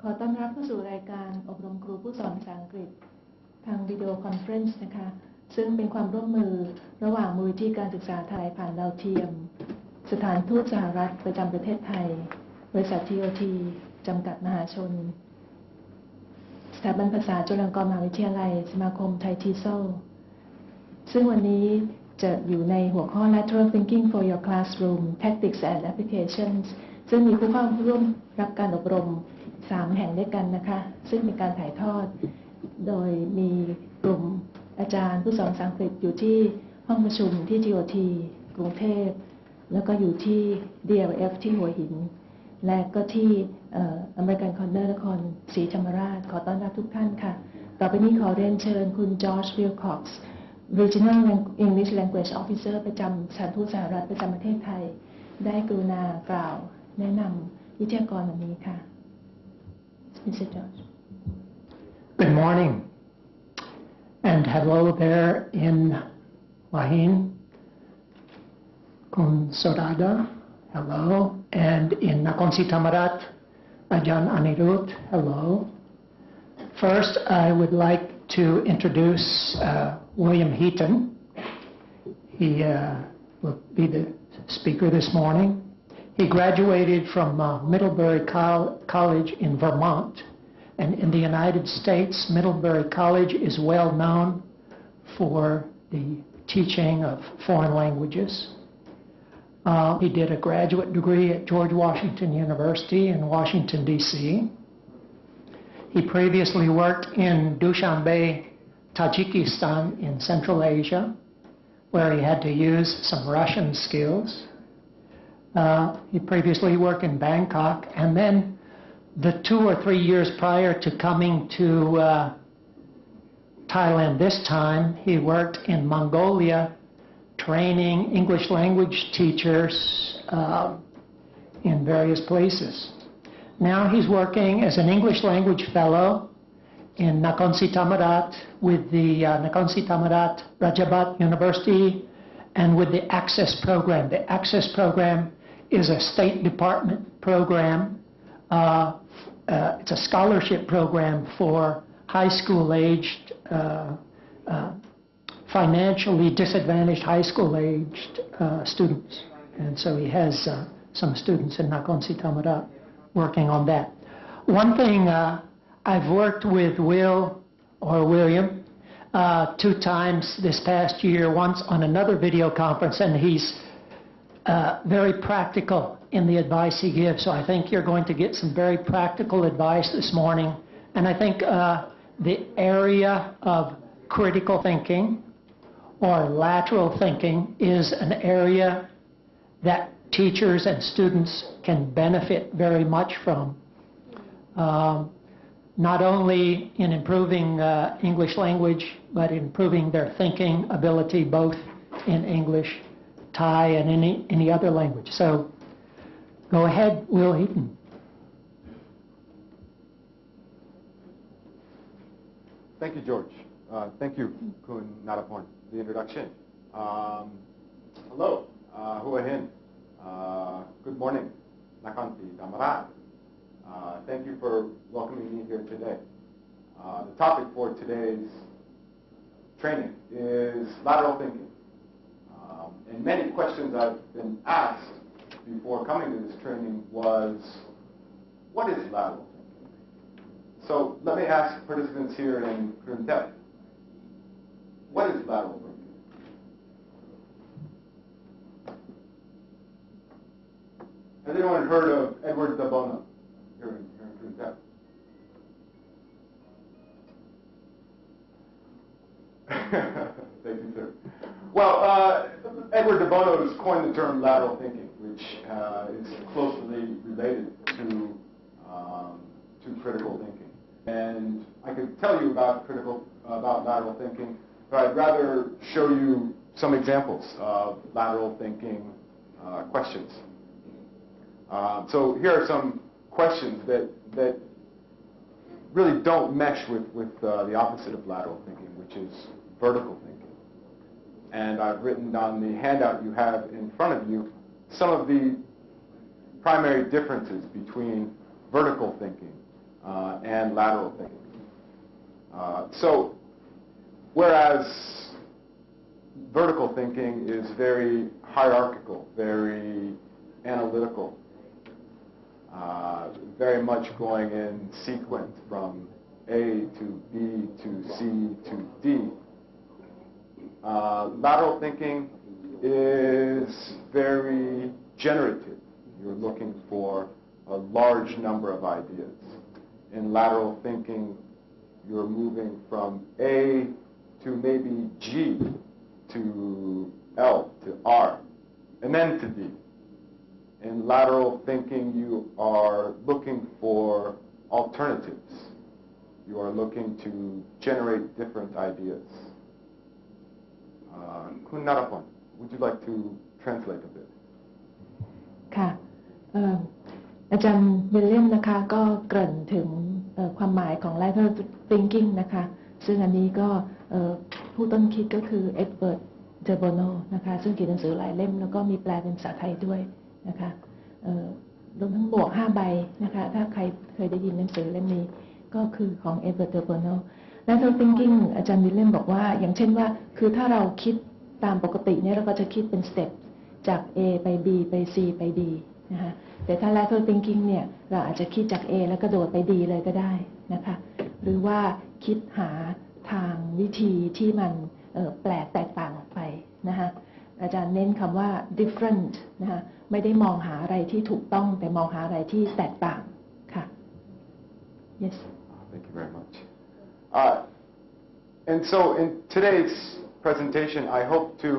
ขอต้อนรับเข้าสู่รายการอบรมครูผู้สอนภาษาอังกฤษทาง Videoconference นะคะซึ่งเป็นความร่วมมือระหว่างมูลนิธิการศึกษาไทยผ่านดาวเทียมสถานทูตสหรัฐประจำประเทศไทยบริษัท TOT จำกัดมหาชนสถาบันภาษาจุฬาลงกรณ์มหาวิทยาลัยสมาคมไทย TOEFL ซึ่งวันนี้จะอยู่ในหัวข้อ Lateral Thinking for your Classroom Tactics and Applications ซึ่งมีผู้เข้าร่วมรับการอบรม3 แห่งด้วยกันนะคะซึ่งเป็นการถ่ายทอดโดยมีกลุ่มอาจารย์ผู้สอนภาษาอังกฤษอยู่ที่ห้องประชุมที่ TOT กรุงเทพแล้วก็อยู่ที่ DLF ที่หัวหินและก็ที่อเมริกันคอนเนอร์นครศรีธรรมราชขอต้อนรับทุกท่านค่ะต่อไปนี้ขอเรียนเชิญคุณจอร์จ วิลคอกซ์ Regional English Language Officer ประจำสถานทูตสหรัฐประจำประเทศไทยได้กรุณากล่าวแนะนำวิทยากรวันนี้ค่ะ Mr. George. Good morning and hello there in Wahin, Kun Sorada, hello, and in Nakhon Si Thammarat, Ajahn Anirudh, hello. First, I would like to introduce William Heaton. He will be the speaker this morning. He graduated from Middlebury College in Vermont, and in the United States, Middlebury College is well known for the teaching of foreign languages. He did a graduate degree at George Washington University in Washington, D.C. He previously worked in Dushanbe, Tajikistan in Central Asia, where he had to use some Russian skills. He previously worked in Bangkok, and then the 2 or 3 years prior to coming to Thailand this time, he worked in Mongolia training English language teachers in various places. Now he's working as an English language fellow in Nakhon Si Thammarat with the Nakhon Si Thammarat Rajabat University and with the Access Program. The Access Program is a State Department program. It's a scholarship program for high school-aged, financially disadvantaged high school-aged students. And so he has some students in Nakhon Si Thammarat working on that. One thing, I've worked with William 2 times this past year, once on another video conference, and he's very practical in the advice he gives. So I think you're going to get some very practical advice this morning. And I think the area of critical thinking or lateral thinking is an area that teachers and students can benefit very much from. Not only in improving English language, but improving their thinking ability both in English, Thai, and any other language. So go ahead, Will Heaton. Thank you, George. Thank you, Kun Naraporn, for the introduction. Hello, Hua Hin. Good morning, Nakhon Si Thammarat. Thank you for welcoming me here today. The topic for today's training is lateral thinking. And many questions I've been asked before coming to this training was, what is lateral thinking? So let me ask participants here in Krundep, what is lateral thinking? Has anyone heard of Edward de Bono here in Krundep? Thank you, sir. Well, Edward de Bono has coined the term lateral thinking, which is closely related to critical thinking. And I could tell you about lateral thinking, but I'd rather show you some examples of lateral thinking questions. So here are some questions that really don't mesh with the opposite of lateral thinking, which is vertical thinking. And I've written on the handout you have in front of you some of the primary differences between vertical thinking and lateral thinking. So, whereas vertical thinking is very hierarchical, very analytical, very much going in sequence from A to B to C to D. Lateral thinking is very generative. You're looking for a large number of ideas. In lateral thinking, you're moving from A to maybe G to L to R, and then to D. In lateral thinking, you are looking for alternatives. You are looking to generate different ideas. Kun Narapon, would you like to translate a bit? ค่ะอาจารย์วิลเลียมนะคะก็เกริ่นถึงความหมายของ lateral thinking นะคะซึ่งอันนี้ก็ผู้ต้นคิดก็คือเอ็ดเวิร์ดเดอโบโนนะคะซึ่งเขียนหนังสือหลายเล่มแล้วก็มีแปลเป็นภาษาไทยด้วยนะคะรวมทั้งหมวก5 ใบนะคะถ้าใครเคยได้ยินหนังสือเล่มนี้ก็คือของเอ็ดเวิร์ดเดอโบโน lateral thinking อาจารย์วิลเลียมบอกว่าอย่างเช่นว่าคือถ้าเราคิดตามปกติเนี่ยเราก็จะคิดเป็นสเต็ปจาก A ไป B ไป C ไป D นะคะแต่ถ้า lateral thinking เนี่ยเราอาจจะคิดจาก A แล้วกระโดดไป D เลยก็ได้นะคะหรือว่าคิดหาทางวิธีที่มันแปลกแตกต่างออกไปนะคะอาจารย์เน้นคำว่า different นะคะไม่ได้มองหาอะไรที่ถูกต้องแต่มองหาอะไรที่แตกต่างค่ะ yes Thank you very much. And so in today's presentation, I hope to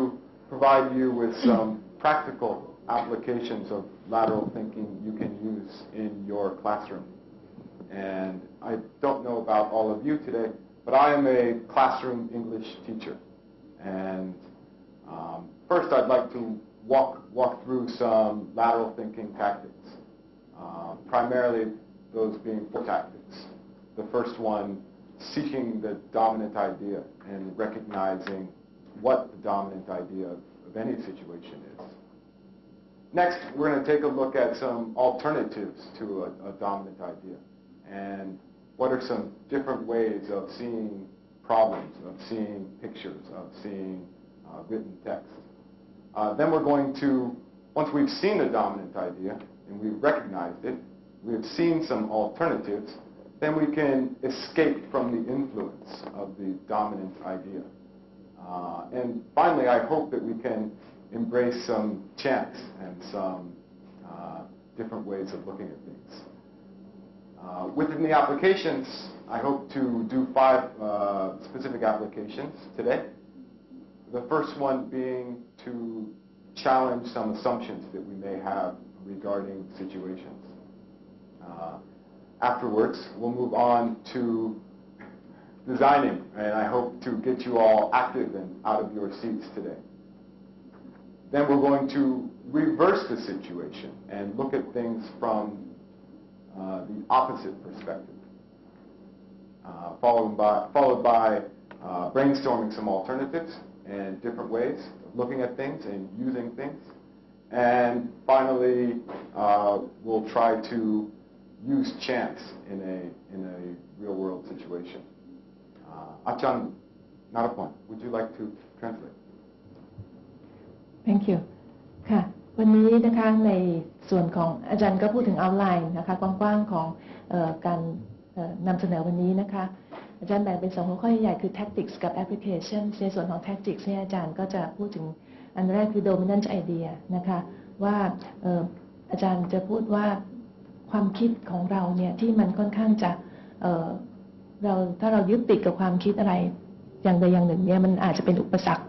provide you with some practical applications of lateral thinking you can use in your classroom. And I don't know about all of you today, but I am a classroom English teacher. And first I'd like to walk through some lateral thinking tactics, primarily those being 4 tactics. The first one, seeking the dominant idea and recognizing what the dominant idea of any situation is. Next, we're going to take a look at some alternatives to a dominant idea and what are some different ways of seeing problems, of seeing pictures, of seeing written text. Then we're going to, once we've seen the dominant idea and we've recognized it, we've seen some alternatives, then we can escape from the influence of the dominant idea. And finally, I hope that we can embrace some chance and some different ways of looking at things. Within the applications, I hope to do 5 specific applications today. The first one being to challenge some assumptions that we may have regarding situations. Afterwards, we'll move on to designing, and I hope to get you all active and out of your seats today. Then we're going to reverse the situation and look at things from the opposite perspective, followed by brainstorming some alternatives and different ways of looking at things and using things. And finally, we'll try to use chance in a real-world situation. Achan Narapon, would you like to translate? Thank you. ค่ะวันนี้นะคะในส่วนของอาจารย์ก็พูดถึงเอาท์ไลน์นะคะกว้างๆของการนำเสนอวันนี้นะคะอาจารย์แบ่งเป็น2 หัวข้อใหญ่คือ tactics กับ application ในส่วนของ tactics เนี่ยอาจารย์ก็จะพูดถึงอันแรกคือ dominant idea นะคะว่าอาจารย์จะพูดว่าความคิดของเราเนี่ยที่มันค่อนข้างจะถ้าเรายึดติดกับความคิดอะไรอย่างใดอย่างหนึ่งเนี่ยมันอาจจะเป็นอุปสรรค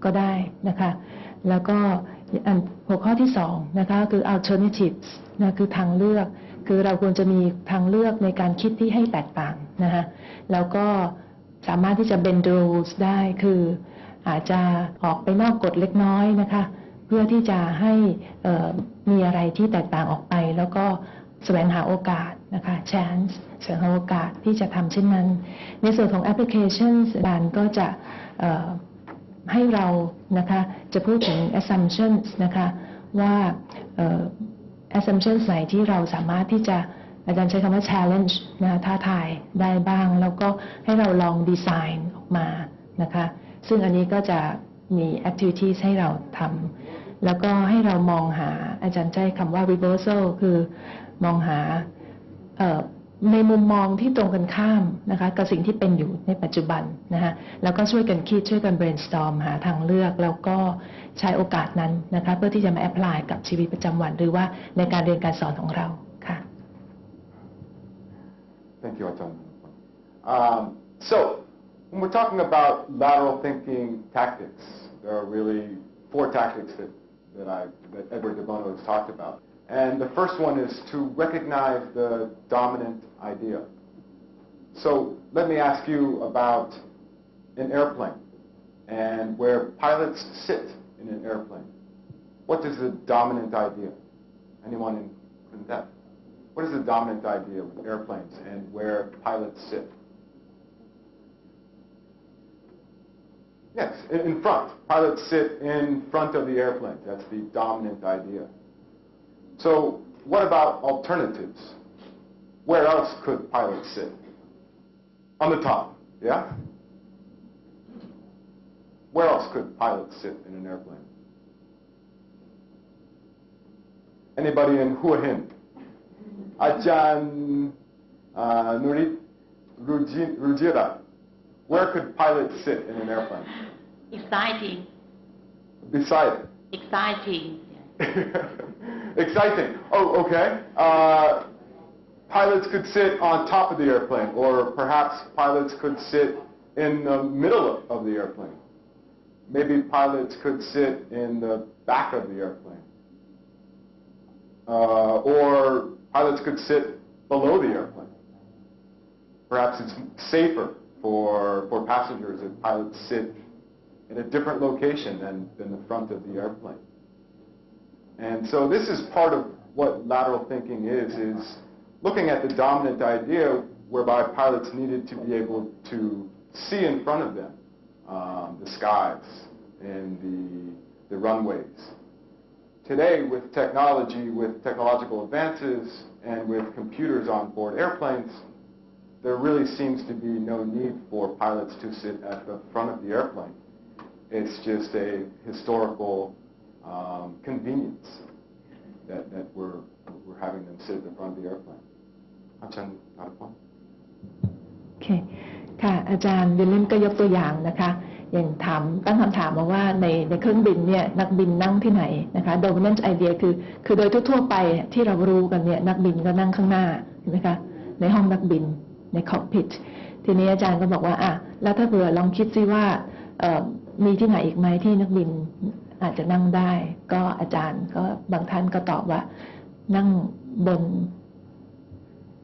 ก็ได้นะคะแล้วก็หัวข้อที่2นะคะคือ alternatives นะคือทางเลือกคือเราควรจะมีทางเลือกในการคิดที่ให้แตกต่างนะคะแล้วก็สามารถที่จะ bend the rules ได้คืออาจจะออกไปนอกกฎเล็กน้อยนะคะเพื่อที่จะให้มีอะไรที่แตกต่างออกไปแล้วก็แสวงหาโอกาสนะคะ chance แสวงหาโอกาสที่จะทำเช่นนั้นในส่วนของ applications อาจารย์ก็จะให้เรานะคะจะพูดถึง assumptions นะคะว่าassumptions ไหนที่เราสามารถที่จะ อาจารย์ใช้คำว่า challenge นะท้าทายได้บ้างแล้วก็ให้เราลองดีไซน์ออกมานะคะซึ่งอันนี้ก็จะมี activities ให้เราทำแล้วก็ให้เรามองหาอาจารย์ใช้คำว่า reversal คือมองหาในมุมมองที่ตรงกันข้ามนะคะกับสิ่งที่เป็นอยู่ในปัจจุบันนะคะแล้วก็ช่วยกันคิดช่วยกัน brainstorm หาทางเลือกแล้วก็ใช้โอกาสนั้นนะคะเพื่อที่จะมา apply กับชีวิตประจำวันหรือว่าในการเรียนการสอนของเราค่ะ Thank you, Ajahn. So, when we're talking about lateral thinking tactics, there are really 4 tactics that Edward de Bono has talked about. And the first one is to recognize the dominant idea. So let me ask you about an airplane and where pilots sit in an airplane. What is the dominant idea? Anyone in depth? What is the dominant idea with airplanes and where pilots sit? Yes, in front. Pilots sit in front of the airplane. That's the dominant idea. So what about alternatives? Where else could pilots sit? On the top, yeah? Where else could pilots sit in an airplane? Anybody in Hua Hin? Ajahn Nurit Rujira. Where could pilots sit in an airplane? Exciting. Beside it. Exciting. Exciting. Oh, okay. Pilots could sit on top of the airplane, or perhaps pilots could sit in the middle of the airplane. Maybe pilots could sit in the back of the airplane. Or pilots could sit below the airplane. Perhaps it's safer for passengers if pilots sit in a different location than the front of the airplane. And so this is part of what lateral thinking is looking at the dominant idea whereby pilots needed to be able to see in front of them the skies and the runways. Today, with technology, with technological advances, and with computers on board airplanes, there really seems to be no need for pilots to sit at the front of the airplane. It's just a historical convenience that we're having them sit at the front of the airplane. Ajahn, got a point? โอเคค่ะอาจารย์เดนเล่นก็ยกตัวอย่างนะคะอย่างตั้งคำถามมาว่าในเครื่องบินเนี่ยนักบินนั่งที่ไหนนะคะ dominant idea คือโดยทั่วๆไปที่เรารู้กันเนี่ยนักบินก็นั่งข้างหน้าเห็นไหมคะในห้องนักบินใน cockpit ทีนี้อาจารย์ก็บอกว่าแล้วถ้าเผื่อลองคิดซิว่ามีที่ไหนอีกไหมที่นักบินอาจจะนั่งได้ก็อาจารย์ก็บางท่านก็ตอบว่านั่ง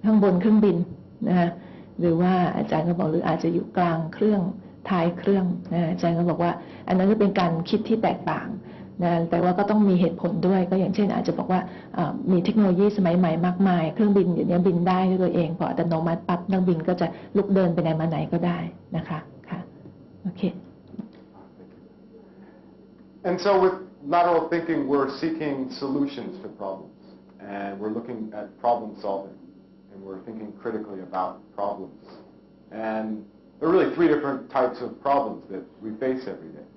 ข้างบนเครื่องบินนะหรือว่าอาจารย์ก็บอกหรืออาจจะอยู่กลางเครื่องท้ายเครื่องนะอาจารย์ก็บอกว่าอันนั้นก็เป็นการคิดที่แตกต่างนะแต่ว่าก็ต้องมีเหตุผลด้วยก็อย่างเช่นอาจจะบอกว่ามีเทคโนโลยีสมัยใหม่มากมายเครื่องบินอยู่นี้บินได้ด้วยตัวเองพออัตโนมัติปั๊บนักบินก็จะลุกเดินไปไหนมาไหนก็ได้นะคะค่ะโอเค And so with lateral thinking, we're seeking solutions to problems, and we're looking at problem solving, and we're thinking critically about problems. And there are really 3 different types of problems that we face every day.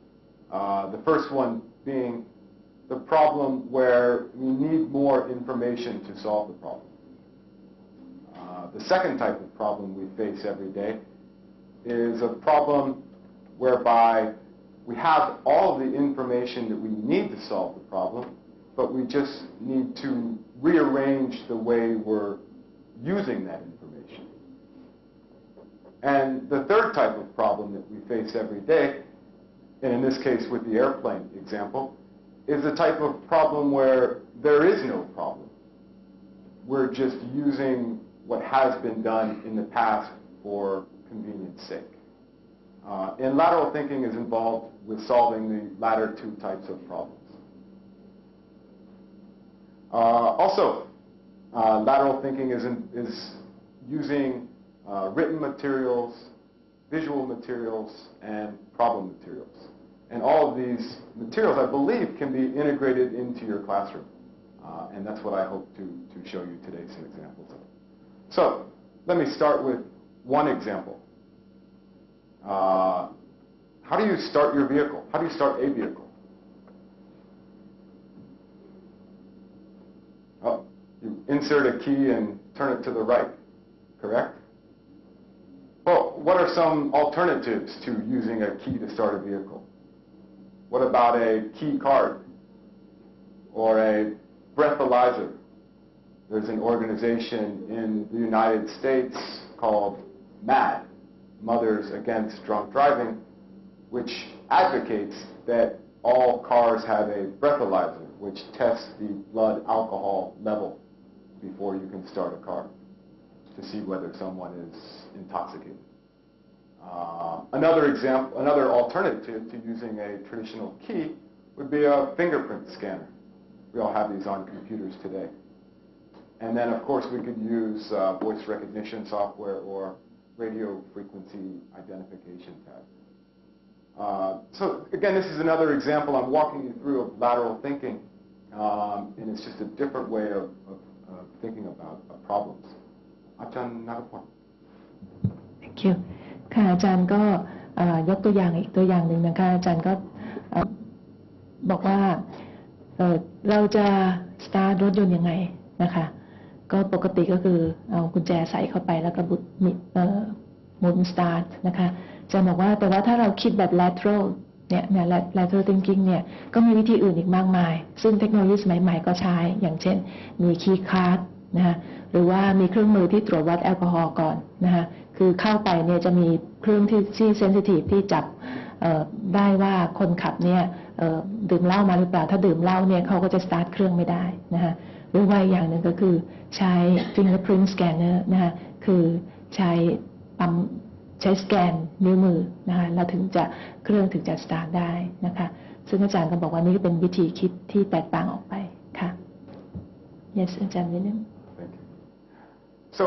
The first one being the problem where we need more information to solve the problem. The second type of problem we face every day is a problem whereby we have all of the information that we need to solve the problem, but we just need to rearrange the way we're using that information. And the third type of problem that we face every day, and in this case with the airplane example, is the type of problem where there is no problem. We're just using what has been done in the past for convenience sake. And lateral thinking is involved with solving the latter 2 types of problems. Also, lateral thinking is using written materials, visual materials, and problem materials. And all of these materials, I believe, can be integrated into your classroom. And that's what I hope to show you today some examples of. So let me start with one example. How do you start your vehicle? How do you start a vehicle? Oh, you insert a key and turn it to the right, correct? Well, what are some alternatives to using a key to start a vehicle? What about a key card or a breathalyzer? There's an organization in the United States called MAD, Mothers Against Drunk Driving, which advocates that all cars have a breathalyzer, which tests the blood alcohol level before you can start a car to see whether someone is intoxicated. Another alternative to using a traditional key would be a fingerprint scanner. We all have these on computers today. And then, of course, we could use voice recognition software or radio frequency identification tags. So, again, this is another example I'm walking you through of lateral thinking, and it's just a different way of thinking about problems. Ajahn Nagapon. Thank you. ค่ะอาจารย์ก็ยกตัวอย่างอีกตัวอย่างหนึ่งนะคะอาจารย์ก็บอกว่าเราจะสตาร์ทรถยนต์ยังไงนะคะก็ปกติก็คือเอากุญแจใส่เข้าไปแล้วก็หมุนสตาร์ทนะคะอาจารย์บอกว่าแต่ว่าถ้าเราคิดแบบ lateral เนี่ย lateral thinking เนี่ยก็มีวิธีอื่นอีกมากมายซึ่งเทคโนโลยีสมัยใหม่ก็ใช้อย่างเช่นมีคีย์การ์ดนะคะหรือว่ามีเครื่องมือที่ตรวจวัดแอลกอฮอล์ก่อนนะคะคือเข้าไปเนี่ยจะมีเครื่องที่เซนซิทีฟที่จับได้ว่าคนขับเนี่ยดื่มเหล้ามาหรือเปล่าถ้าดื่มเหล้าเนี่ยเขาก็จะสตาร์ทเครื่องไม่ได้นะคะหรือว่าอย่างหนึ่งก็คือใช้ fingerprint scanner นะคะคือใช้สแกนนิ้วมือนะคะแล้วถึงจะเครื่องถึงจะสตาร์ทได้นะคะซึ่งอาจารย์ก็บอกว่านี่เป็นวิธีคิดที่แตกต่างออกไปค่ะ Yes อาจารย์วิลเลียม Thank you. So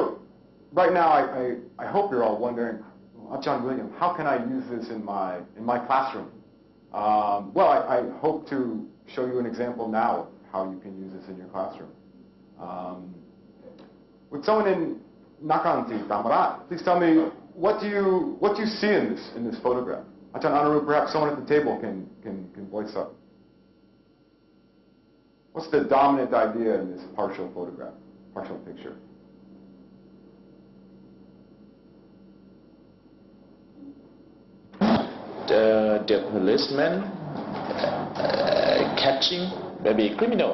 right now I hope you're all wondering, Ajahn William, how can I use this in my classroom? Well, I hope to show you an example now of how you can use this in your classroom. With someone in Nakanti, Tamarat, please tell me what do you see in this photograph? Ajahn Anaru, perhaps someone at the table can voice up. What's the dominant idea in this partial photograph, partial picture? The policeman catching maybe criminal.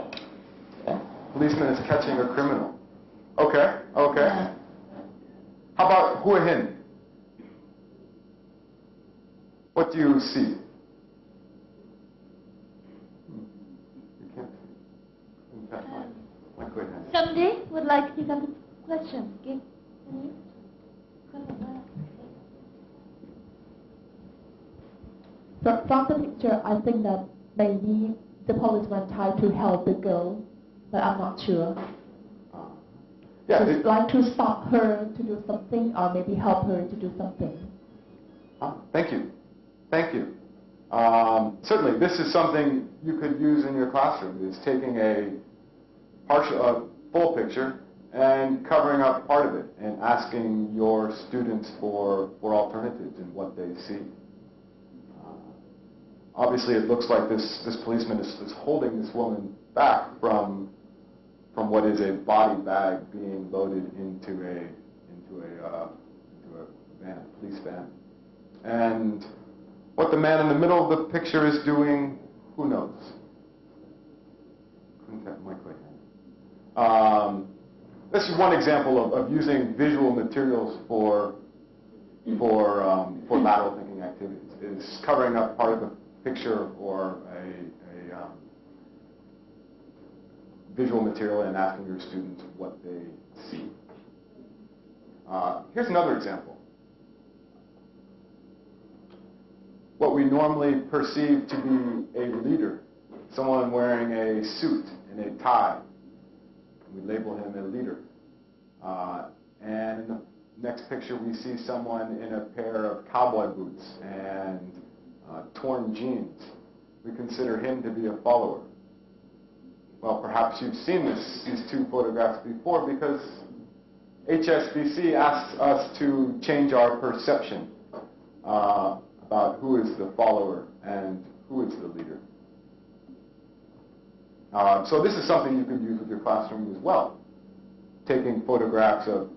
Yeah? Policeman is catching a criminal. Okay. How about Huahin? What do you see? You can't see. In fact, my quick hand. Somebody would like to pick up the question. Give me. From the picture, I think that maybe the policeman tried to help the girl, but I'm not sure. Yeah, Just like to stop her to do something, or maybe help her to do something. Thank you. Certainly, this is something you could use in your classroom, is taking a full picture and covering up part of it and asking your students for alternatives in what they see. Obviously, it looks like this policeman is holding this woman back from what is a body bag being loaded into a van, police van. And what the man in the middle of the picture is doing, who knows? This is one example of using visual materials for lateral thinking activities, is covering up part of the picture or a visual material and asking your students what they see. Here's another example. What we normally perceive to be a leader, someone wearing a suit and a tie. We label him a leader. And in the next picture, we see someone in a pair of cowboy boots and torn jeans. We consider him to be a follower. Well, perhaps you've seen these two photographs before, because HSBC asks us to change our perception about who is the follower and who is the leader. So this is something you could use with your classroom as well. Taking photographs of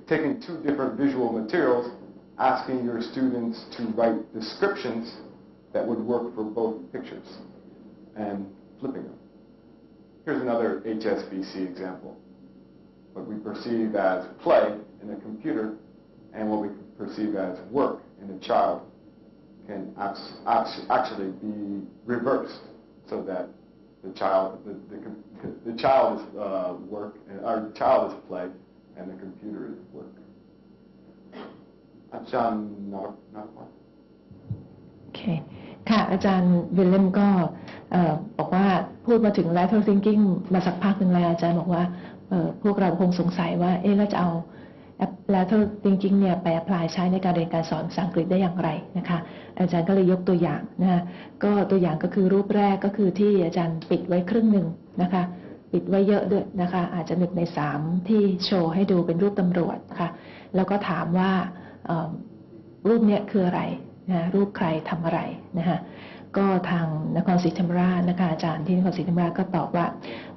taking two different visual materials, asking your students to write descriptions that would work for both pictures, and flipping them. Here's another HSBC example. What we perceive as play in a computer and what we perceive as work in a child can actually be reversed, so that the child is work, and our child is play, and the computer is work. อาจารย์นักวัฒน์ โอเคค่ะอาจารย์วิลเลมก็บอกว่าพูดมาถึง lateral thinking มาสักพักหนึ่งแล้วอาจารย์บอกว่าพวกเราคงสงสัยว่าเราจะเอา lateral thinking เนี่ยไป apply ใช้ในการเรียนการสอนภาษาอังกฤษได้อย่างไรนะคะอาจารย์ก็เลยยกตัวอย่างนะคะก็ตัวอย่างก็คือรูปแรกก็คือที่อาจารย์ปิดไว้ครึ่งหนึ่งนะคะปิดไว้เยอะด้วยนะคะอาจจะ1 ใน 3ที่โชว์ให้ดูเป็นรูปตำรวจนะคะแล้วก็ถามว่ารูปเนี้ยคืออะไรนะรูปใครทำอะไรนะคะก็ทางนครศรีธรรมราชนะคะอาจารย์ที่นครศรีธรรมราชก็ตอบว่า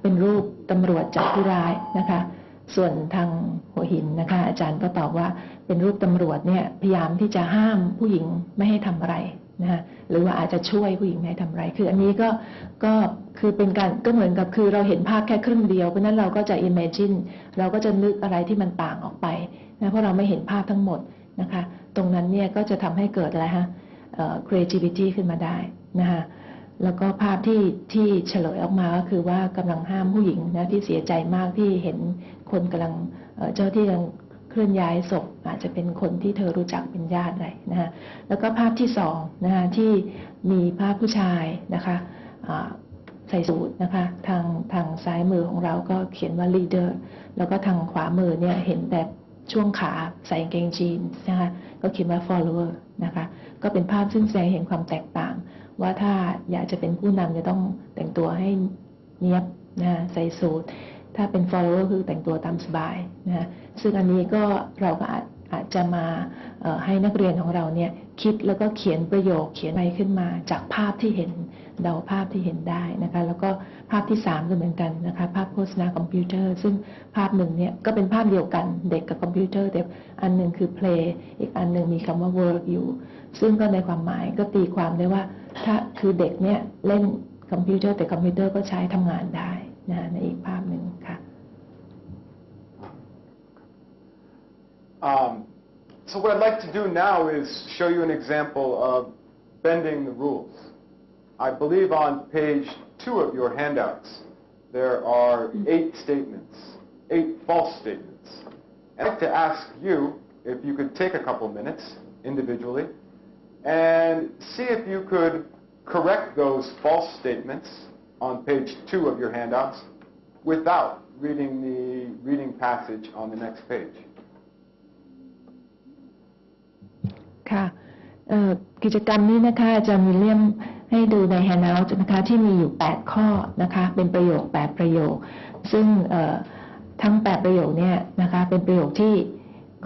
เป็นรูปตำรวจจับผู้ร้ายนะคะส่วนทางหัวหินนะคะอาจารย์ก็ตอบว่าเป็นรูปตำรวจเนี่ยพยายามที่จะห้ามผู้หญิงไม่ให้ทำอะไรนะคะหรือว่าอาจจะช่วยผู้หญิงไม่ให้ทำอะไรคืออันนี้ก็คือเป็นการก็เหมือนกับคือเราเห็นภาพแค่ครึ่งเดียวเพราะนั้นเราก็จะ imagine เราก็จะนึกอะไรที่มันต่างออกไปนะเพราะเราไม่เห็นภาพทั้งหมดนะคะตรงนั้นเนี่ยก็จะทำให้เกิดอะไรฮะcreativity ขึ้นมาได้นะคะแล้วก็ภาพที่เฉลยออกมาก็คือว่ากำลังห้ามผู้หญิงนะที่เสียใจมากที่เห็นคนกำลังเจ้าที่กำลังเคลื่อนย้ายศพอาจจะเป็นคนที่เธอรู้จักเป็นญาติอะไรนะคะแล้วก็ภาพที่2นะคะที่มีภาพผู้ชายนะคะใส่สูทนะคะทางซ้ายมือของเราก็เขียนว่า leader แล้วก็ทางขวามือเนี่ยเห็นแต่ช่วงขาใส่กางเกงจีนนะคะก็เขียนว่า follower นะคะก็เป็นภาพซึ่งแสดงเห็นความแตกต่างว่าถ้าอยากจะเป็นผู้นำจะต้องแต่งตัวให้เนียบนะใส่สูทถ้าเป็น follower คือแต่งตัวตามสบายนะซึ่งอันนี้ก็เราก็อาจจะมาให้นักเรียนของเราเนี่ยคิดแล้วก็เขียนประโยคเขียนอะไรขึ้นมาจากภาพที่เห็นเดาภาพที่เห็นได้นะคะแล้วก็ภาพที่3ก็เหมือนกันนะคะภาพโฆษณาคอมพิวเตอร์ซึ่งภาพหนึ่งเนี่ยก็เป็นภาพเดียวกันเด็กกับคอมพิวเตอร์แต่อันหนึ่งคือ play อีกอันหนึ่งมีคำว่า work อยู่ซึ่งก็ในความหมายก็ตีความได้ว่าถ้าคือเด็กเนี่ยเล่นคอมพิวเตอร์แต่คอมพิวเตอร์ก็ใช้ทำงานได้นะในอีกภาพหนึ่งค่ะ So what I'd like to do now is show you an example of bending the rules. I believe on page 2 of your handouts there are 8 statements, 8 false statements. I'd like to ask you if you could take a couple minutes individually and see if you could correct those false statements on page 2 of your handouts without reading the reading passage on the next page. ค่ะกิจกรรมนี้นะคะอาจารย์วิลเลียมให้ดูใน handout นะคะที่มีอยู่8ข้อนะคะเป็นประโยค8ประโยคซึ่งทั้ง8ประโยคเนี่ยนะคะเป็นประโยคที่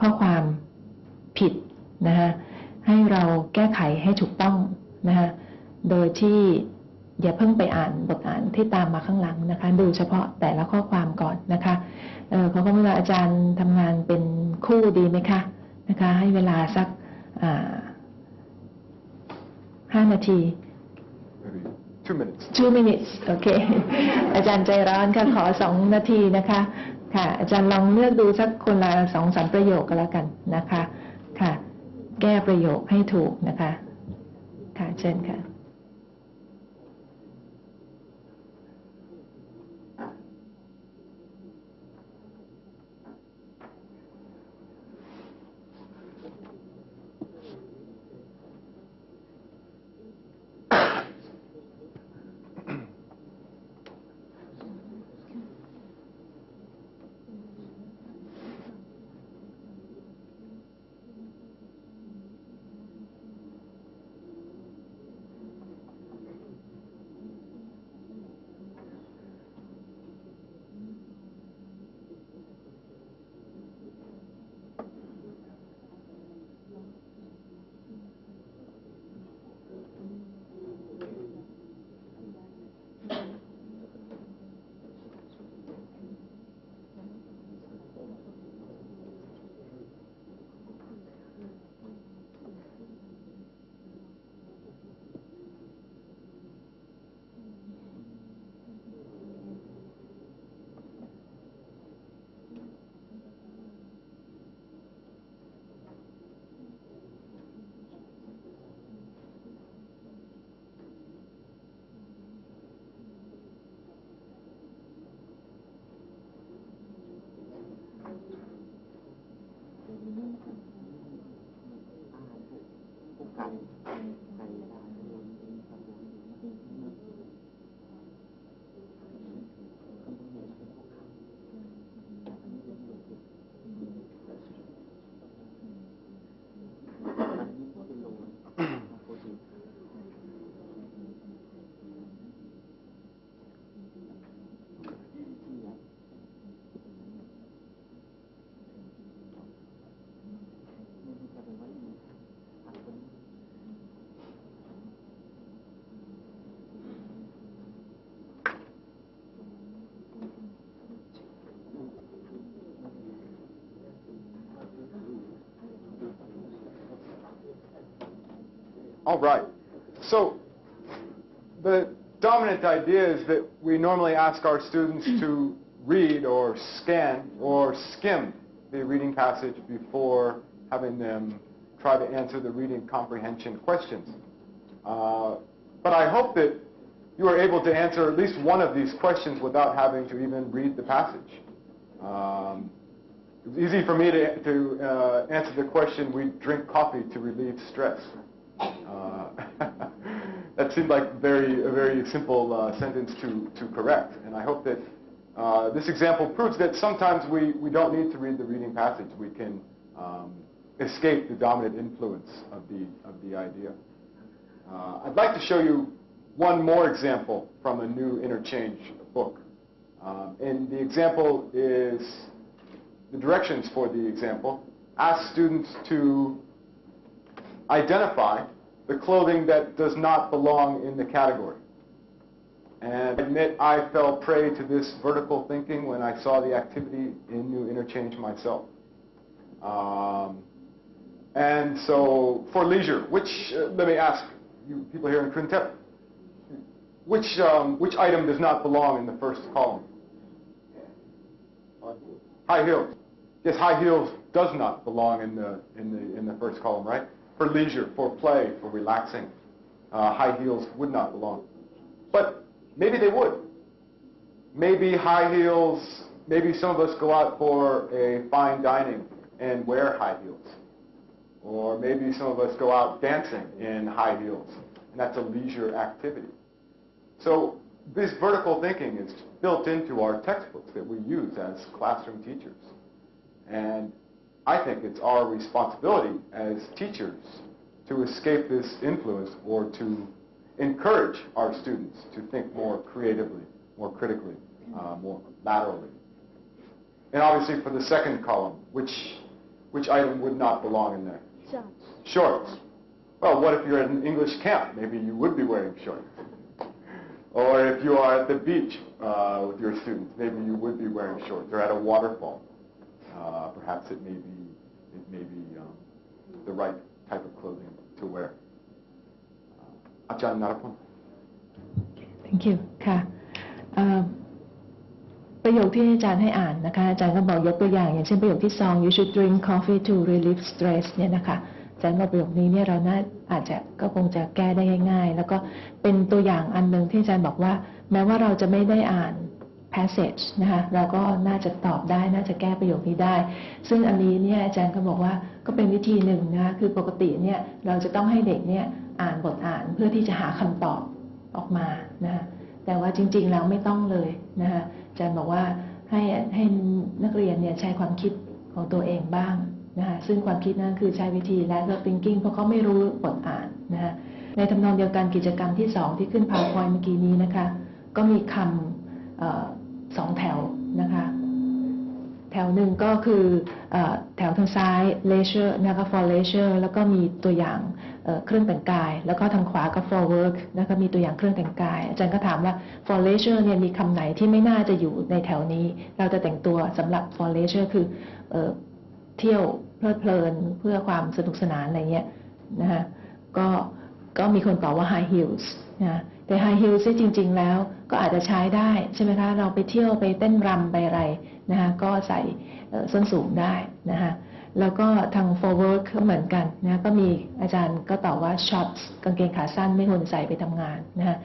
ข้อความผิดนะคะให้เราแก้ไขให้ถูกต้องนะคะโดยที่อย่าเพิ่งไปอ่านบทอ่านที่ตามมาข้างหลังนะคะดูเฉพาะแต่ละข้อความก่อนนะคะขอความเวลาอาจารย์ทำงานเป็นคู่ดีไหมคะนะคะให้เวลาสัก5 นาที 2 minutes. 2 minutes โอเค อาจารย์ใจร้อนค่ะขอ2 นาทีนะคะค่ะอาจารย์ลองเลือกดูสักคนละ 2-3 ประโยคก็แล้วกันนะคะค่ะแก้ประโยคให้ถูกนะคะค่ะเชิญค่ะ All right. So the dominant idea is that we normally ask our students to read or scan or skim the reading passage before having them try to answer the reading comprehension questions. But I hope that you are able to answer at least one of these questions without having to even read the passage. It's easy for me to answer the question, we drink coffee to relieve stress. That seemed like a very simple sentence to correct. And I hope that this example proves that sometimes we don't need to read the reading passage. We can escape the dominant influence of the idea. I'd like to show you one more example from a new interchange book. And the example is, the directions for the example ask students to identify the clothing that does not belong in the category. And I admit I fell prey to this vertical thinking when I saw the activity in New Interchange myself. And so for leisure, let me ask you people here in Quintet, which item does not belong in the first column? High heels. Yes, high heels does not belong in the first column, right? For leisure, for play, for relaxing, high heels would not belong. But maybe they would. Maybe high heels, maybe some of us go out for a fine dining and wear high heels. Or maybe some of us go out dancing in high heels, and that's a leisure activity. So this vertical thinking is built into our textbooks that we use as classroom teachers. And I think it's our responsibility as teachers to escape this influence or to encourage our students to think more creatively, more critically, more laterally. And obviously for the second column, which item would not belong in there? Shorts. Shorts. Well, what if you're at an English camp? Maybe you would be wearing shorts. Or if you are at the beach with your students, maybe you would be wearing shorts. Or at a waterfall. Perhaps it may be the right type of clothing to wear. Ajahn Narapon. Thank you ค่ะประโยคที่อาจารย์ให้อ่านนะคะอาจารย์ก็บอกยกตัวอย่างอย่างเช่นประโยคที่2 you should drink coffee to relieve stress เนี่ยนะคะอาจารย์บอกประโยคนี้เนี่ยเราอาจจะก็คงจะแก้ได้ง่ายๆแล้วก็เป็นตัวอย่างอันหนึ่งที่อาจารย์บอกว่าแม้ว่าเราจะไม่ได้อ่าน passage นะคะเราก็น่าจะตอบได้น่าจะแก้ประโยคนี้ได้ซึ่งอันนี้เนี่ยอาจารย์ก็บอกว่าก็เป็นวิธีหนึ่งนะคะคือปกติเนี่ยเราจะต้องให้เด็กเนี่ยอ่านบทอ่านเพื่อที่จะหาคำตอบออกมานะคะแต่ว่าจริงๆแล้วไม่ต้องเลยนะคะอาจารย์บอกว่าให้นักเรียนเนี่ยใช้ความคิดของตัวเองบ้างนะคะซึ่งความคิดนั้นคือใช้วิธี lateral thinking เพราะเขาไม่รู้บทอ่านนะคะในทำนองเดียวกันกิจกรรมที่2ที่ขึ้น PowerPoint เมื่อกี้นี้นะคะก็มีคำ2 แถวนะคะแถวหนึ่งก็คือแถวทางซ้าย leisure นะคะ for leisure แล้วก็มีตัวอย่างเครื่องแต่งกายแล้วก็ทางขวาก็ for work นะคะมีตัวอย่างเครื่องแต่งกายอาจารย์ก็ถามว่า for leisure เนี่ยมีคำไหนที่ไม่น่าจะอยู่ในแถวนี้เราจะแต่งตัวสำหรับ for leisure คือเที่ยวเพลิดเพลินเพื่อความสนุกสนานอะไรเงี้ยนะคะก็มีคนตอบว่า high heels นะแต่ high heels จริงๆแล้วก็อาจจะใช้ได้ใช่ไหมคะเราไปเที่ยวไปเต้นรำไปอะไรนะคะก็ใส่ส้นสูงได้นะคะแล้วก็ทาง for work ก็เหมือนกันนะก็มีอาจารย์ก็ตอบว่า shorts กางเกงขาสั้นไม่ควรใส่ไปทำงานนะคะ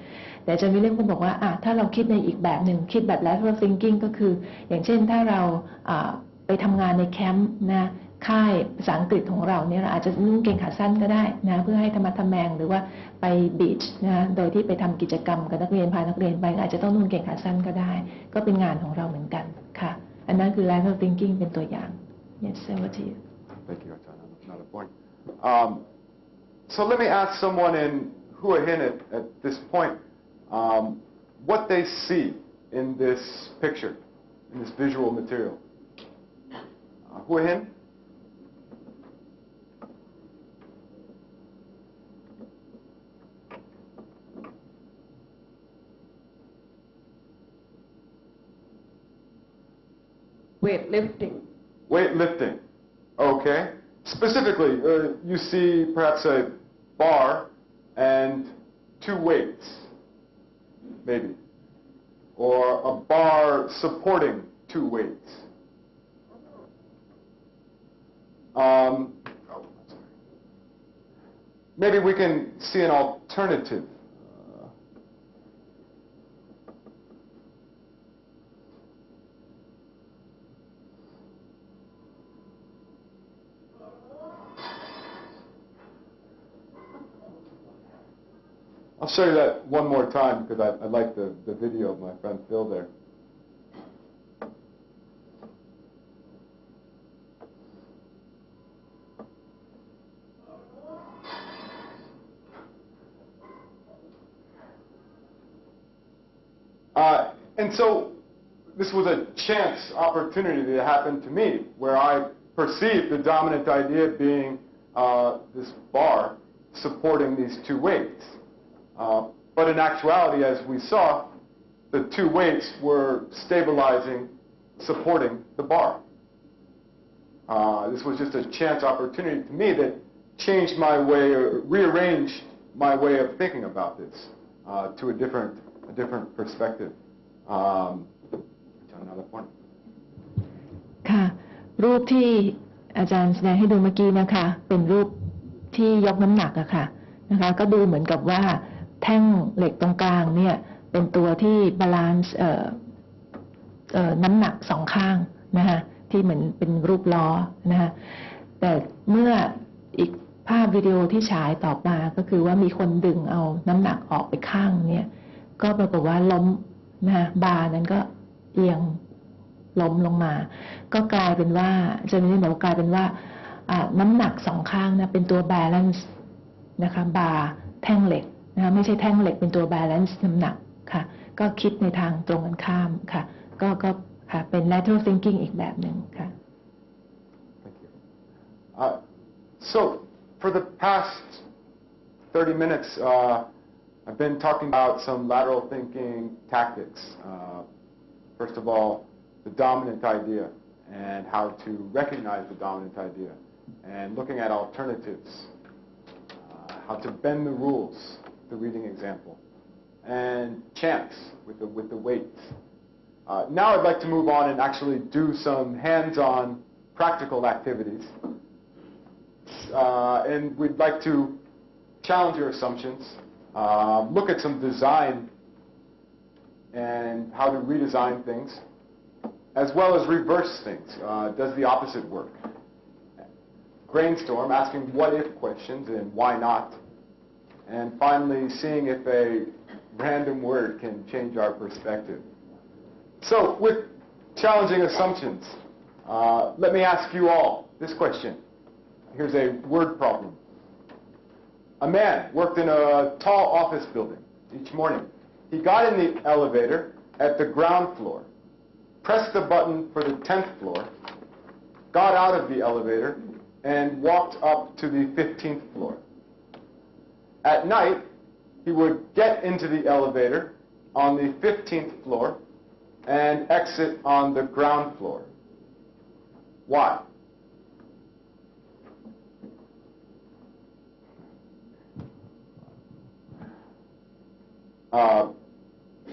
แต่อาจารย์วิลเลียมก็บอกว่าถ้าเราคิดในอีกแบบหนึ่งคิดแบบ lateral thinking ก็คืออย่างเช่นถ้าเราไปทำงานในแคมป์นะค่ายภาษาอังกฤษของเราเนี่ยเราอาจจะนุ่งเกงขาสั้นก็ได้นะเพื่อให้ธรรมะทแมงหรือว่าไปบีชนะโดยที่ไปทำกิจกรรมกับนักเรียนพานักเรียนไปอาจจะต้องนุ่งเกงขาสั้นก็ได้ก็เป็นงานของเราเหมือนกันค่ะอันนั้นคือ lateral thinking เป็นตัวอย่าง Yes, over to you. Thank you, Ajahn. Another point. So let me ask someone who are in it at this point what they see in this picture, in this visual material. Who are in? Weightlifting. Okay. Specifically, you see perhaps a bar and two weights, maybe. Or a bar supporting two weights. Maybe we can see an alternative. I'll show you that one more time because I like the video of my friend Phil there. And so this was a chance opportunity that happened to me where I perceived the dominant idea being this bar supporting these two weights. But in actuality, as we saw, the two weights were stabilizing, supporting the bar. This was just a chance opportunity to me that changed my way, or rearranged my way of thinking about this to a different perspective. Another point. ค่ะรูปที่อาจารย์แสดงให้ดูเมื่อกี้นะคะเป็นรูปที่ยกน้ำหนักอะค่ะนะคะก็ดูเหมือนกับว่าแท่งเหล็กตรงกลางเนี่ยเป็นตัวที่บาลานซ์น้ำหนักสองข้างนะคะที่เหมือนเป็นรูปล้อนะคะแต่เมื่ออีกภาพวิดีโอที่ฉายต่อมาก็คือว่ามีคนดึงเอาน้ำหนักออกไปข้างเนี่ยก็ปรากฏว่าล้มนะคะบาร์นั้นก็เอียงล้มลงมาก็กลายเป็นว่าจะนี่บอกกลายเป็นว่าน้ำหนักสองข้างนะเป็นตัวบาลานซ์นะคะบาร์แท่งเหล็กนะคะไม่ใช่แท่งเหล็กเป็นตัวบาลานซ์น้ำหนักค่ะก็คิดในทางตรงกันข้ามค่ะก็ค่ะเป็น lateral thinking อีกแบบหนึ่งค่ะ So for the past 30 minutes, I've been talking about some lateral thinking tactics. First of all, the dominant idea and how to recognize the dominant idea, and looking at alternatives, how to bend the rules, the reading example, and chance with the weights. Now I'd like to move on and actually do some hands-on practical activities. And we'd like to challenge your assumptions, look at some design and how to redesign things, as well as reverse things. Does the opposite work? Brainstorm, asking what-if questions and why not. And finally, seeing if a random word can change our perspective. So, with challenging assumptions, let me ask you all this question. Here's a word problem. A man worked in a tall office building each morning. He got in the elevator at the ground floor, pressed the button for the 10th floor, got out of the elevator, and walked up to the 15th floor. At night, he would get into the elevator on the 15th floor and exit on the ground floor. Why?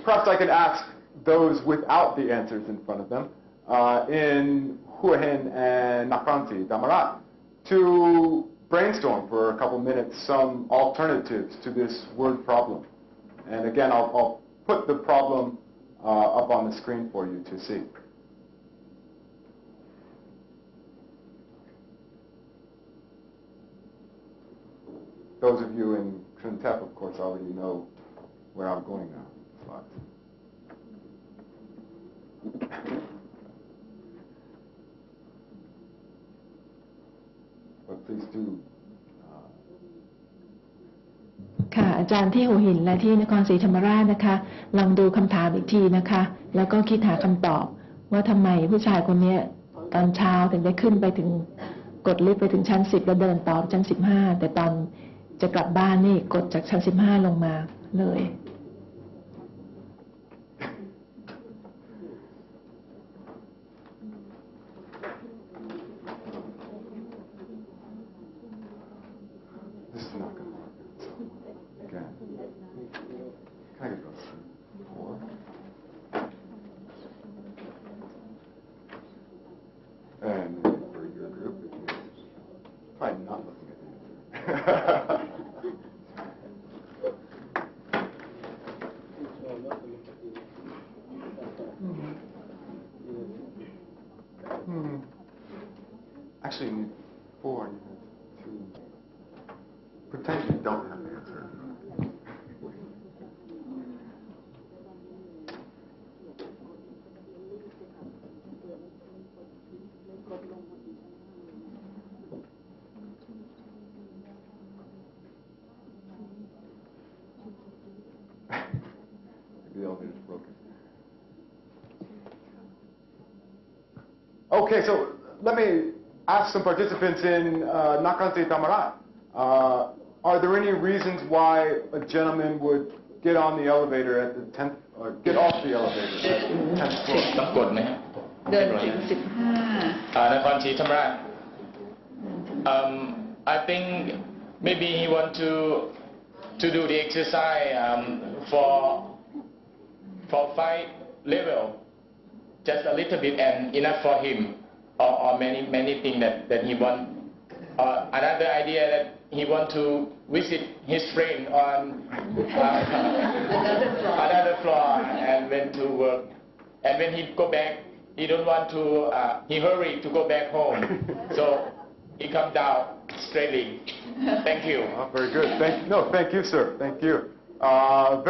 Perhaps I could ask those without the answers in front of them in Huahen and Nakranti, Damarat, to brainstorm for a couple minutes some alternatives to this word problem. And again, I'll put the problem up on the screen for you to see. Those of you in Trintep, of course, already know where I'm going now. But please do. ค่ะอาจารย์ที่หัวหินและที่นครศรีธรรมราชนะคะลองดูคำถามอีกทีนะคะแล้วก็คิดหาคำตอบว่าทำไมผู้ชายคนนี้ตอนเช้าถึงได้ขึ้นไปถึงกดลิฟต์ไปถึงชั้น10แล้วเดินต่อชั้น15แต่ตอนจะกลับบ้านนี่กดจากชั้น15ลงมาเลย This is not going to work. Actually, you need 4. You have 2. Pretend you don't have the answer. The elevator's broken. Okay, so let me ask some participants in Nakante Tamarat. Are there any reasons why a gentleman would get on the elevator at the 10th, or get off the elevator at the 10th สิบ floor? ต้องกดไหม เดินถึง นครศรีธรรมราช I think maybe he want to do the exercise for 5 level, just a little bit and enough for him, or many things that he want. Another idea that he want to visit his friend on another floor and went to work. And when he go back, he don't want to. He hurry to go back home, so he come down straightly. Thank you. Very good. Thank you, sir. Thank you.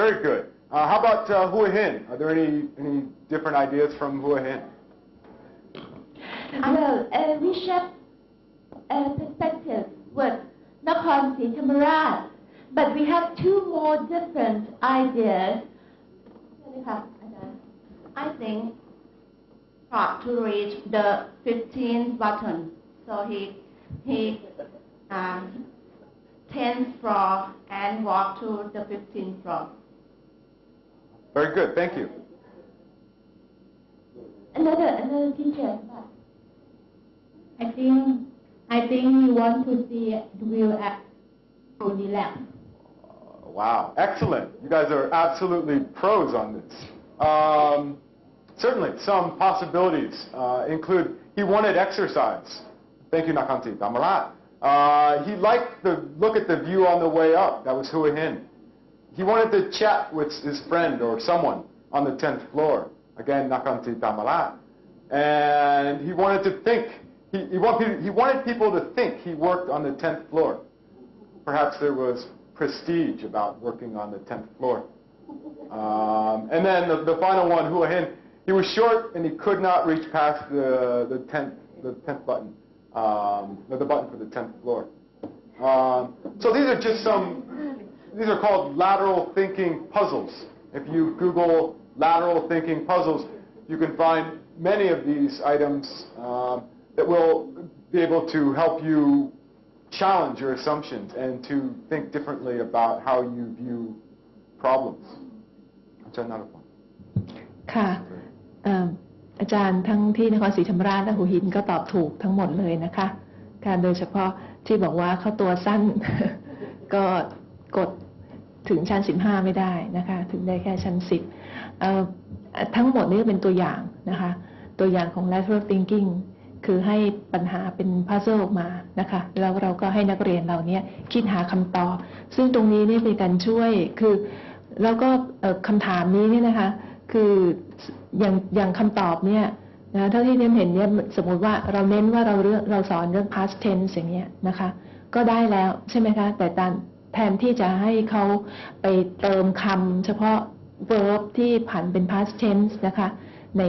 Very good. How about Hua Hin? Are there any different ideas from Hua Hin? Well, we share perspectives with Nakhon Si Thammarat, but we have 2 more different ideas. I think hard to reach the 15th button, so he 10th floor and walk to the 15th floor. Very good. Thank you. Another teacher. I think you want to see the view at relax. Wow. Excellent. You guys are absolutely pros on this. Certainly, some possibilities include he wanted exercise. Thank you, Nakanti Tamarat. He liked the look at the view on the way up. That was Hua Hin. He wanted to chat with his friend or someone on the 10th floor. Again, Nakanti Tamarat. And he wanted to think. He wanted people to think he worked on the 10th floor. Perhaps there was prestige about working on the 10th floor. And then the final one, Hua Hin, he was short and he could not reach past the 10th button, the button for the 10th floor. So these are just these are called lateral thinking puzzles. If you Google lateral thinking puzzles, you can find many of these items that will be able to help you challenge your assumptions and to think differently about how you view problems. ค่ะอาจารย์ทั้งที่นครศรีธรรมราชและหัวหินก็ตอบถูกทั้งหมดเลยนะคะค่ะโดยเฉพาะที่บอกว่าเขาตัวสั้น ก็กดถึงชั้น 15 ไม่ได้นะคะถึงได้แค่ชั้น 10ทั้งหมดนี้เป็นตัวอย่างนะคะตัวอย่างของ lateral thinking คือให้ปัญหาเป็น puzzle ออกมานะคะแล้วเราก็ให้นักเรียนเราเนี่ยคิดหาคำตอบซึ่งตรงนี้นี่เป็นการช่วยคือแล้วก็คำถามนี้เนี่ยนะคะคืออย่างคำตอบเนี่ยนะเท่าที่เห็นเนี่ยสมมติว่าเราเน้นว่าเราสอนเรื่อง past tense อย่างเงี้ยนะคะก็ได้แล้วใช่ไหมคะแต่แทนที่จะให้เขาไปเติมคำเฉพาะ verb ที่ผันเป็น past tense นะคะใ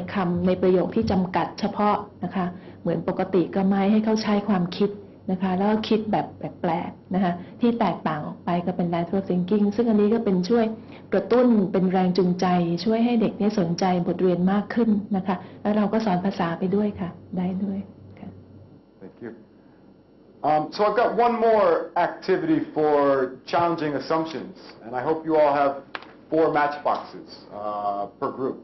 นประโยคที่จำกัดเฉพาะนะคะเหมือนปกติก็ไม่ให้เขาใช้ความคิดนะคะแล้วก็คิดแบบแปลกๆนะคะที่แตกต่างออกไปก็เป็น lateral thinking ซึ่งอันนี้ก็เป็นช่วยกระตุ้นเป็นแรงจูงใจช่วยให้เด็กเนี่ยสนใจบทเรียนมากขึ้นนะคะแล้วเราก็สอนภาษาไปด้วยค่ะได้ด้วยค่ะ Thank you. So I've got one more activity for challenging assumptions, and I hope you all have 4 matchboxes per group.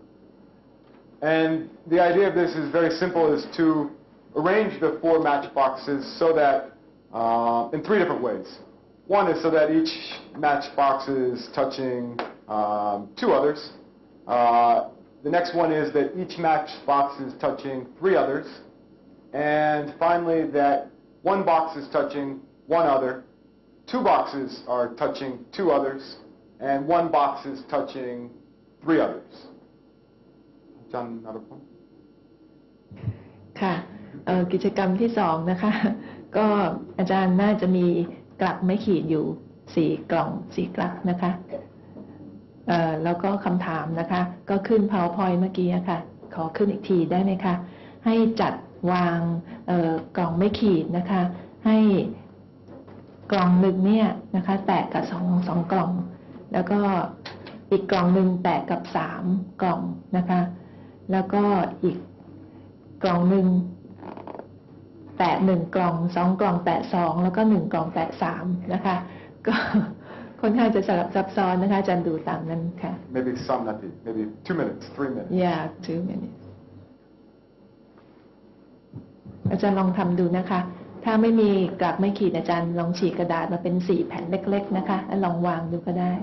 And the idea of this is very simple, is to arrange the 4 matchboxes so that, in 3 different ways. One is so that each matchbox is touching 2 others. The next one is that each matchbox is touching 3 others. And finally, that 1 box is touching 1 other, 2 boxes are touching 2 others, and 1 box is touching 3 others. John, another point? ค่ะ กิจกรรมที่2นะคะก็อาจารย์น่าจะมีกลักไม้ขีดอยู่4กล่อง4กลักนะคะแล้วก็คำถามนะคะก็ขึ้น PowerPoint เมื่อกี้ค่ะขอขึ้นอีกทีได้ไหมคะให้จัดวางกล่องไม้ขีดนะคะให้กล่องหนึ่งเนี่ยนะคะแตะกับสองกล่องแล้วก็อีกกล่องหนึ่งแตะกับ3กล่องนะคะแล้วก็อีกกล่องหนึ่งแตะ1กล่อง2กล่องแตะ2แล้วก็1กล่องแตะ3นะคะก็ค่อนข้างจะซับซ้อนนะคะอาจารย์ดูตามนั้นค่ะ Maybe some not maybe 2 minutes 3 minutes Yeah 2 minutes อาจารย์ลองทำดูนะคะถ้าไม่มีกลักไม่ขีดอาจารย์ลองฉีกกระดาษมาเป็น4แผ่นเล็กๆนะคะแล้วลองวางดูก็ได้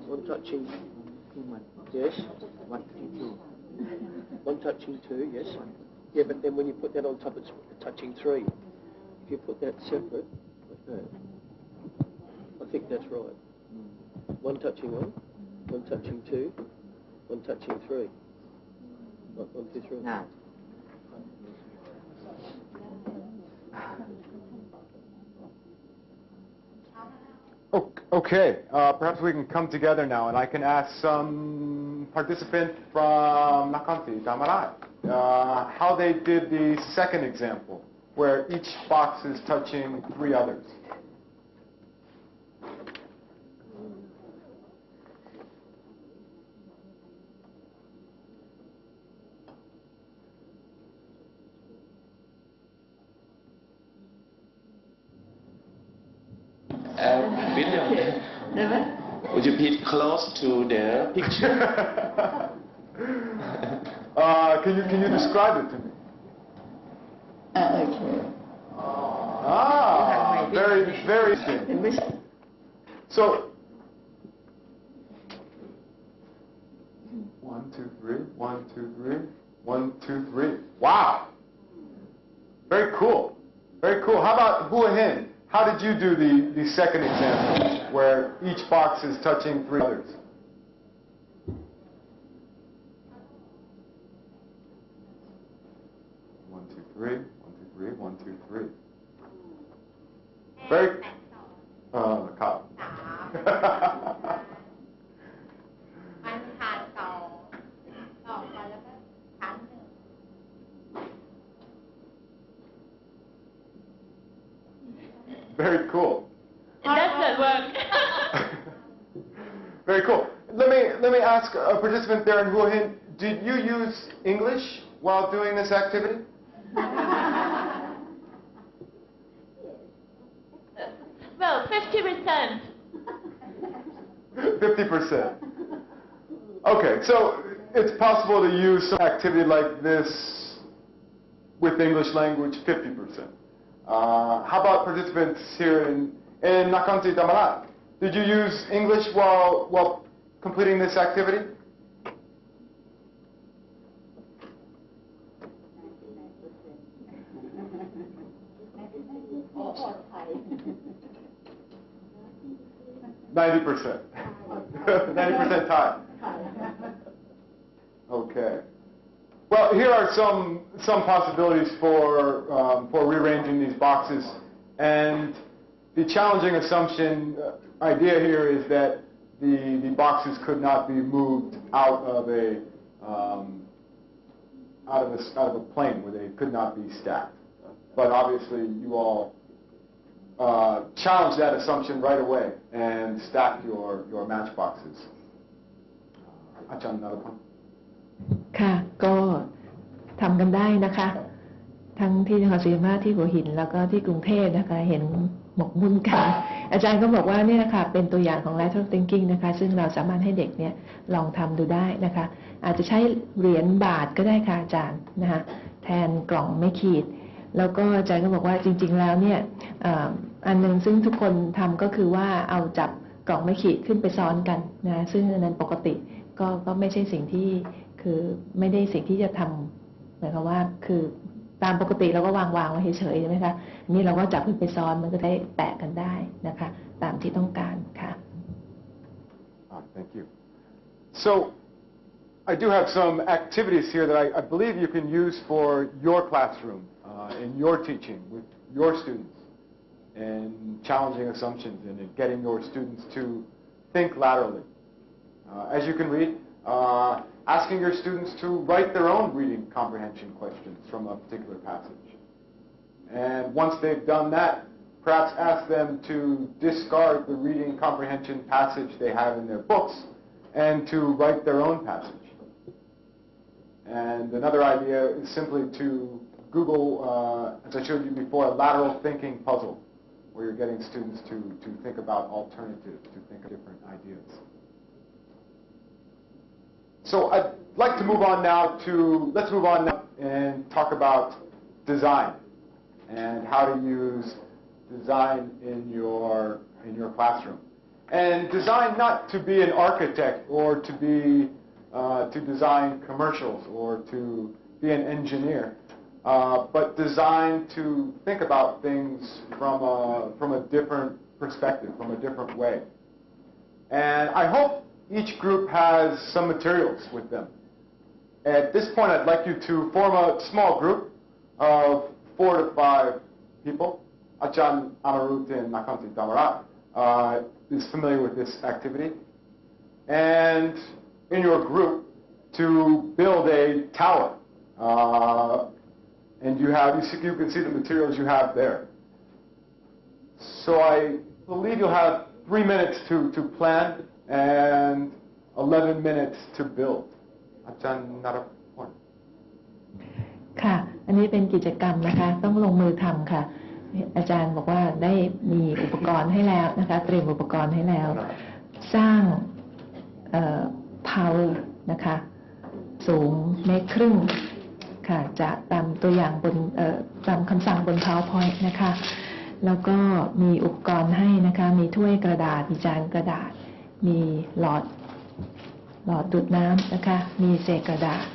One touching, yes. 1, 2. One touching 2, yes. Yeah, but then when you put that on top, it's touching 3. If you put that separate, like that, I think that's right. One touching 1, one touching 2, one touching 3. 1, 2, 3. No. Okay, perhaps we can come together now and I can ask some participant from Nakanti, Damarat, how they did the second example, where each box is touching 3 others. William, would you please close to the picture? Can you describe it to me? Okay. Ah, very interesting. So, 1, 2, 3, 1, 2, 3, 1, 2, 3. Wow. Very cool. Very cool. How about Hua-Hin? How did you do the second example, where each box is touching 3 others? One, two, three. 1, 2, 3. 1, 2, 3. Very. Cop. Very cool. It doesn't work. Very cool. Let me ask a participant there in Hua-Hin, did you use English while doing this activity? Well, 50%. 50%. Okay, so it's possible to use some activity like this with English language, 50%. How about participants here in Nakanti Damarat? Did you use English while completing this activity? %. 90% time. Okay. Well, here are some possibilities for rearranging these boxes, and the challenging assumption idea here is that the boxes could not be moved out of a plane where they could not be stacked. But obviously, you all challenged that assumption right away and stacked your matchboxes. another point. ค่ะก็ทำกันได้นะคะทั้งที่นครศรีธรรมราชที่หัวหินแล้วก็ที่กรุงเทพนะคะเห็นหมกมุ่นกันอาจารย์ก็บอกว่านี่นะคะเป็นตัวอย่างของ Lateral Thinking นะคะซึ่งเราสามารถให้เด็กเนี่ยลองทำดูได้นะคะอาจจะใช้เหรียญบาทก็ได้ค่ะอาจารย์นะคะแทนกล่องไม่ขีดแล้วก็อาจารย์ก็บอกว่าจริงๆแล้วเนี่ยอันนึงซึ่งทุกคนทำก็คือว่าเอาจับกล่องไม่ขีดขึ้นไปซ้อนกันนะซึ่งอันนั้นปกติก็ไม่ใช่สิ่งที่เค คือไม่ได้สิ่งที่จะทำหมายความว่าคือตามปกติเราก็วางไว้เฉยๆใช่ไหมคะนี่เราก็จับขึ้นไปซ้อนมันก็ได้แตะกันได้นะคะตามที่ต้องการค่ะ Thank you. So I do have some activities here that I believe you can use for your classroom in your teaching with your students and challenging assumptions and in getting your students to think laterally. As you can read, asking your students to write their own reading comprehension questions from a particular passage. And once they've done that, perhaps ask them to discard the reading comprehension passage they have in their books and to write their own passage. And another idea is simply to Google, as I showed you before, a lateral thinking puzzle, where you're getting students to think about alternatives, to think of different ideas. So I'd like to move on now let's move on now and talk about design and how to use design in your classroom. And design not to be an architect or to design commercials or to be an engineer, but design to think about things from a different perspective, from a different way. And I hope each group has some materials with them. At this point, I'd like you to form a small group of 4 to 5 people. Ajahn Amarut and Nakanti Damarat is familiar with this activity. And in your group, to build a tower. And you can see the materials you have there. So I believe you'll have 3 minutes to plan and 11 minutes to build. Ajahn Narapon. ค่ะ อันนี้เป็นกิจกรรมนะคะ ต้องลงมือทำค่ะ อาจารย์บอกว่าได้มีอุปกรณ์ให้แล้วนะคะ เตรียมอุปกรณ์ให้แล้ว สร้างtower นะคะ สูง1.5 เมตรค่ะ จะตามตัวอย่างตามคำสั่งบน PowerPoint นะคะ แล้วก็มีอุปกรณ์ให้นะคะ มีถ้วยกระดาษ มีจานกระดาษ มีหลอดดูดน้ำนะคะ มีเศษกระดาษ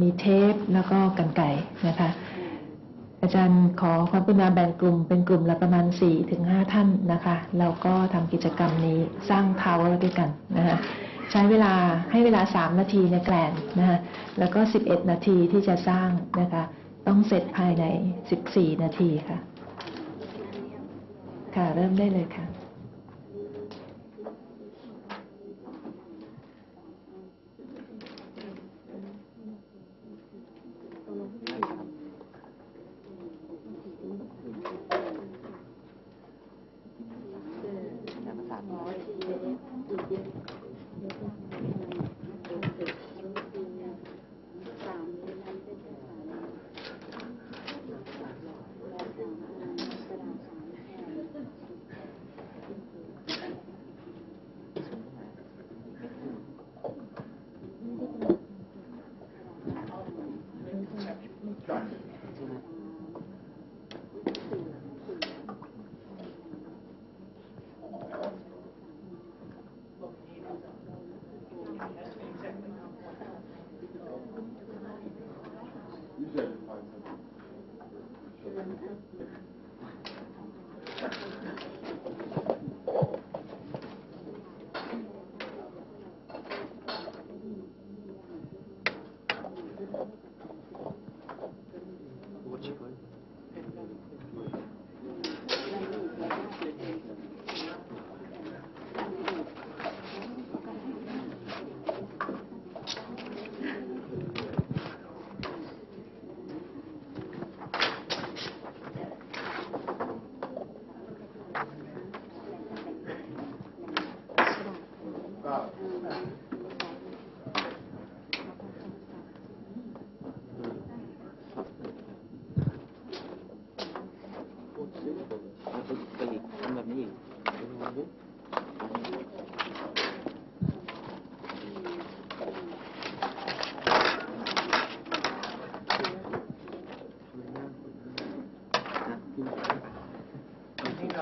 มีเทปแล้วก็กรรไกรนะคะ อาจารย์ขอความกรุณาแบ่งกลุ่มเป็นกลุ่มละประมาณ 4-5 ท่านนะคะแล้วก็ทำกิจกรรมนี้สร้างทาวเวอร์ด้วยกันนะคะให้เวลา 3 นาทีในแกลนนะคะแล้วก็ 11 นาทีที่จะสร้างนะคะต้องเสร็จภายใน 14 นาทีค่ะค่ะเริ่มได้เลยค่ะ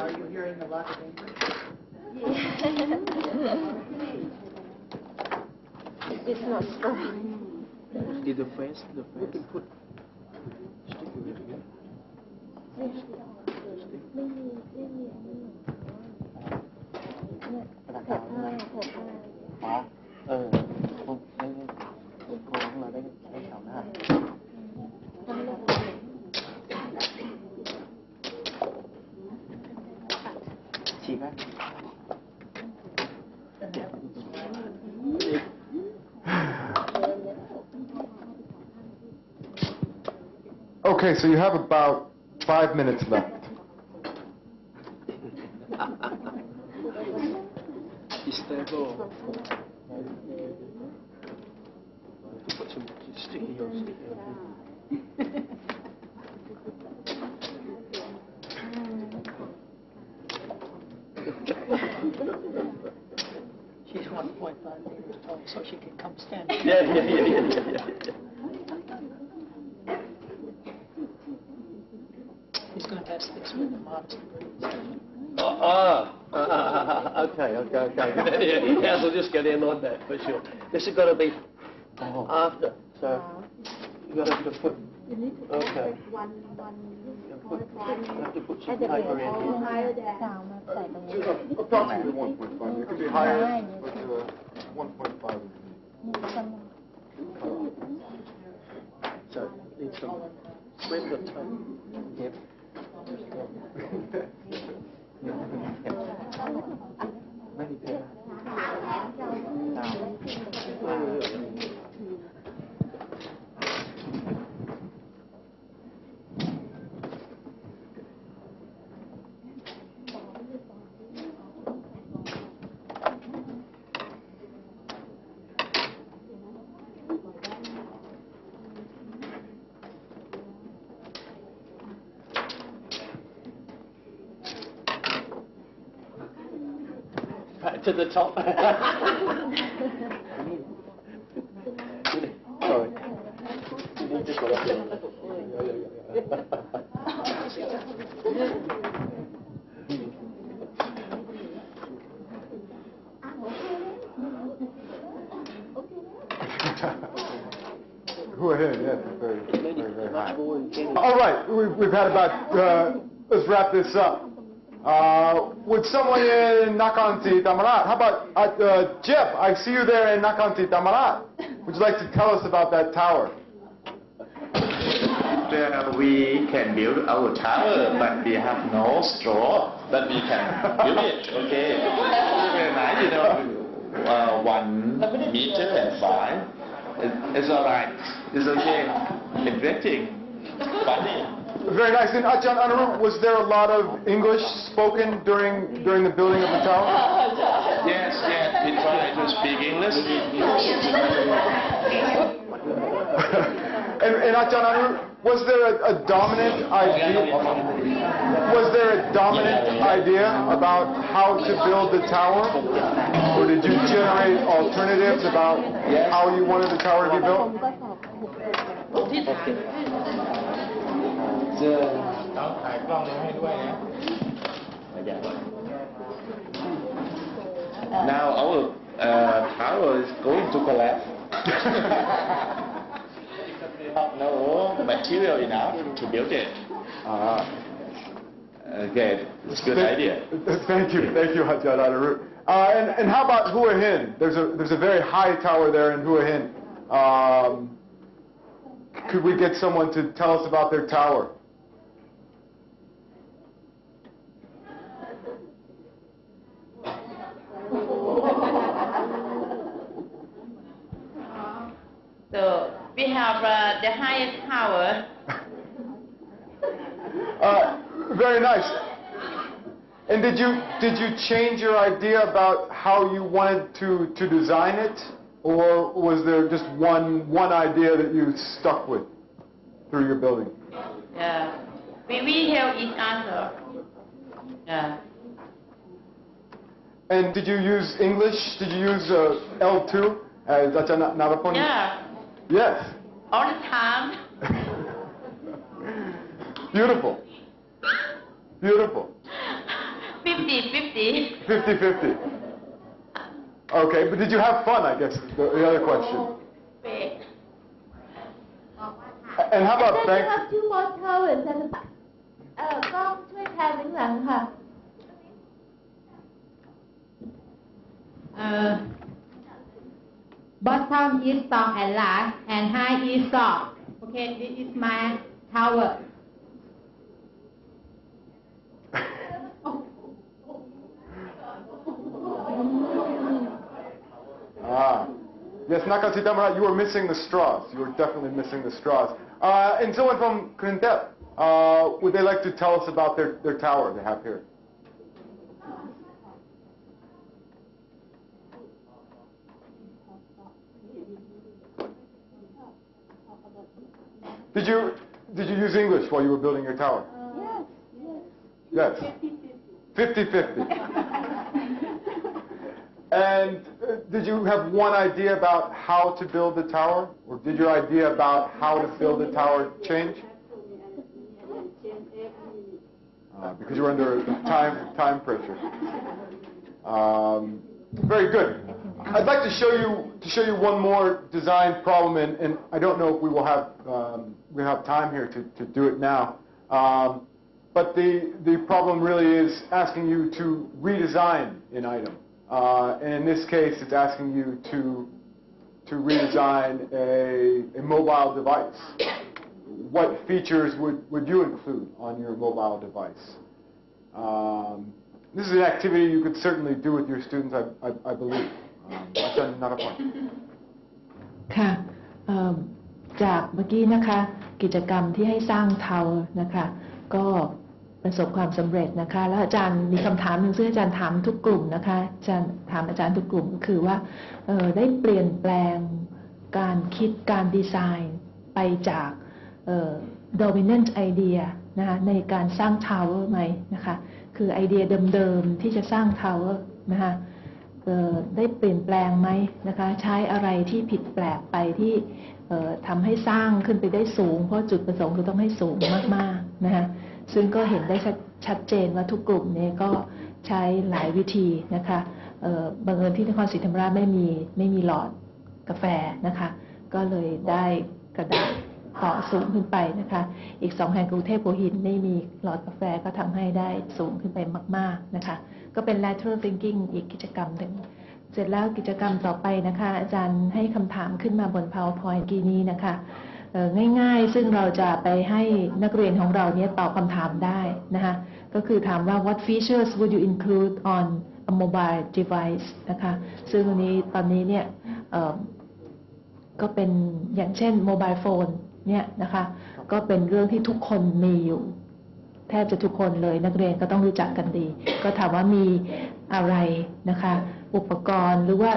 Are you hearing a lot of English? not strong. Did the face, you can put stick it with it. พวกใช้โกงเราได้ใช้แถวหน้าฉีกไหม Okay, so you have about 5 minutes left. Be stable. Put some sticky or sticky. She's 1.5 meters tall, so she can come stand. Yeah. He's going to test this with the modest breeze. Okay. Yeah, we'll just get in on that for sure. This has got to be after, so you got to put. Okay. You have to put some paper in here. Approximately 1.5. It could be higher, but 1.5 So need some red tape. Yep. Many paper. Back to the top. Sorry. You just got up Go ahead, yes, very high. All right, we've had about, let's wrap this up. Would someone in Nakanti Tamarat, how about Jeff, I see you there in Nakanti Tamarat. Would you like to tell us about that tower? We can build our tower, but we have no straw, but we can build it, okay? Very nice, you know, 1 meter and 5. It's all right. It's okay. Interesting. Funny. Very nice. And Ajahn Anurup, was there a lot of English spoken during the building of the tower? Yes, we try to speak English. And Ajahn Anurup, was there a dominant idea? Was there a dominant idea about how to build the tower, or did you generate alternatives about how you wanted the tower to be built? Now our tower is going to collapse. Because we have no material enough to build it. Okay, it's a good idea. Thank you, Ajahn Anurup. And how about Hua Hin? There's a very high tower there in Hua Hin. Could we get someone to tell us about their tower? So we have the highest tower. Very nice. And did you change your idea about how you wanted to design it, or was there just one idea that you stuck with through your building? Yeah, we help each other. Yeah. And did you use English? Did you use L2 as Ajahn Navapon? Yeah. Yes. All the time. Beautiful. 50-50. 50-50. Okay, but did you have fun, I guess, the other question? And how about then bank? you have two more towers at the back. กล้องช่วยแทนหลังค่ะ Bottom is strong and large, and high is soft. Okay, this is my tower. Yes, Nakatsu Tamara, you were missing the straws. You were definitely missing the straws. And someone from Krintep, would they like to tell us about their tower they have here? Did you use English while you were building your tower? Yes. 50-50. And did you have one idea about how to build the tower? Or did your idea about how to build the tower change? Because you were under time pressure. Very good. I'd like to show you one more design problem, and I don't know if we will have time here to do it now. But the problem really is asking you to redesign an item. And in this case, it's asking you to redesign a mobile device. What features would you include on your mobile device? This is an activity you could certainly do with your students, I believe. Not a point. ค่ะจากเมื่อกี้นะคะกิจกรรมที่ให้สร้างเทานะคะก็ประสบความสำเร็จนะคะแล้วอาจารย์มีคำถามหนึ่งซึ่งอาจารย์ถามทุกกลุ่มนะคะอาจารย์ถามอาจารย์ทุกกลุ่มก็คือว่าได้เปลี่ยนแปลงการคิดการดีไซน์ไปจากdominant idea นะคะในการสร้าง tower ไหมนะคะคือไอเดียเดิมๆที่จะสร้าง tower นะคะได้เปลี่ยนแปลงไหมนะคะใช้อะไรที่ผิดแปลกไปที่ทำให้สร้างขึ้นไปได้สูงเพราะจุดประสงค์คือต้องให้สูงมากๆนะคะซึ่งก็เห็นได้ชัดเจนว่าทุกกลุ่มนี้ก็ใช้หลายวิธีนะคะบังเอิญที่นครศรีธรรมราชไม่มีหลอดกาแฟนะคะก็เลยได้กระดาษต่อสูงขึ้นไปนะคะอีก2แห่งกรุงเทพหัวหินไม่มีหลอดกาแฟก็ทำให้ได้สูงขึ้นไปมากๆนะคะก็เป็น lateral thinking อีกกิจกรรมหนึ่งเสร็จแล้วกิจกรรมต่อไปนะคะอาจารย์ให้คำถามขึ้นมาบน PowerPoint กี้นี้นะคะง่ายๆซึ่งเราจะไปให้นักเรียนของเราเนี่ยตอบคำถามได้นะคะก็คือถามว่า what features would you include on a mobile device นะคะซึ่งตอนนี้เนี่ยก็เป็นอย่างเช่น mobile phone เนี่ยนะคะก็เป็นเรื่องที่ทุกคนมีอยู่แทบจะทุกคนเลยนักเรียนก็ต้องรู้จักกันดีก็ถามว่ามีอะไรนะคะอุปกรณ์หรือว่า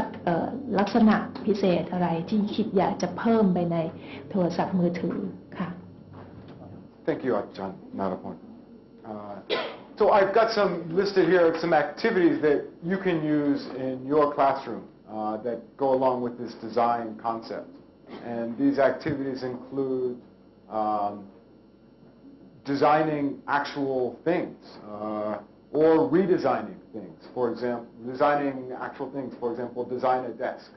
ลักษณะพิเศษอะไรที่คิดอยากจะเพิ่มไปในโทรศัพท์มือถือค่ะ Thank you, Ajahn. Not a point. So I've got some listed here some activities that you can use in your classroom that go along with this design concept. And these activities include designing actual things or redesigning things. For example, designing actual things. For example, design a desk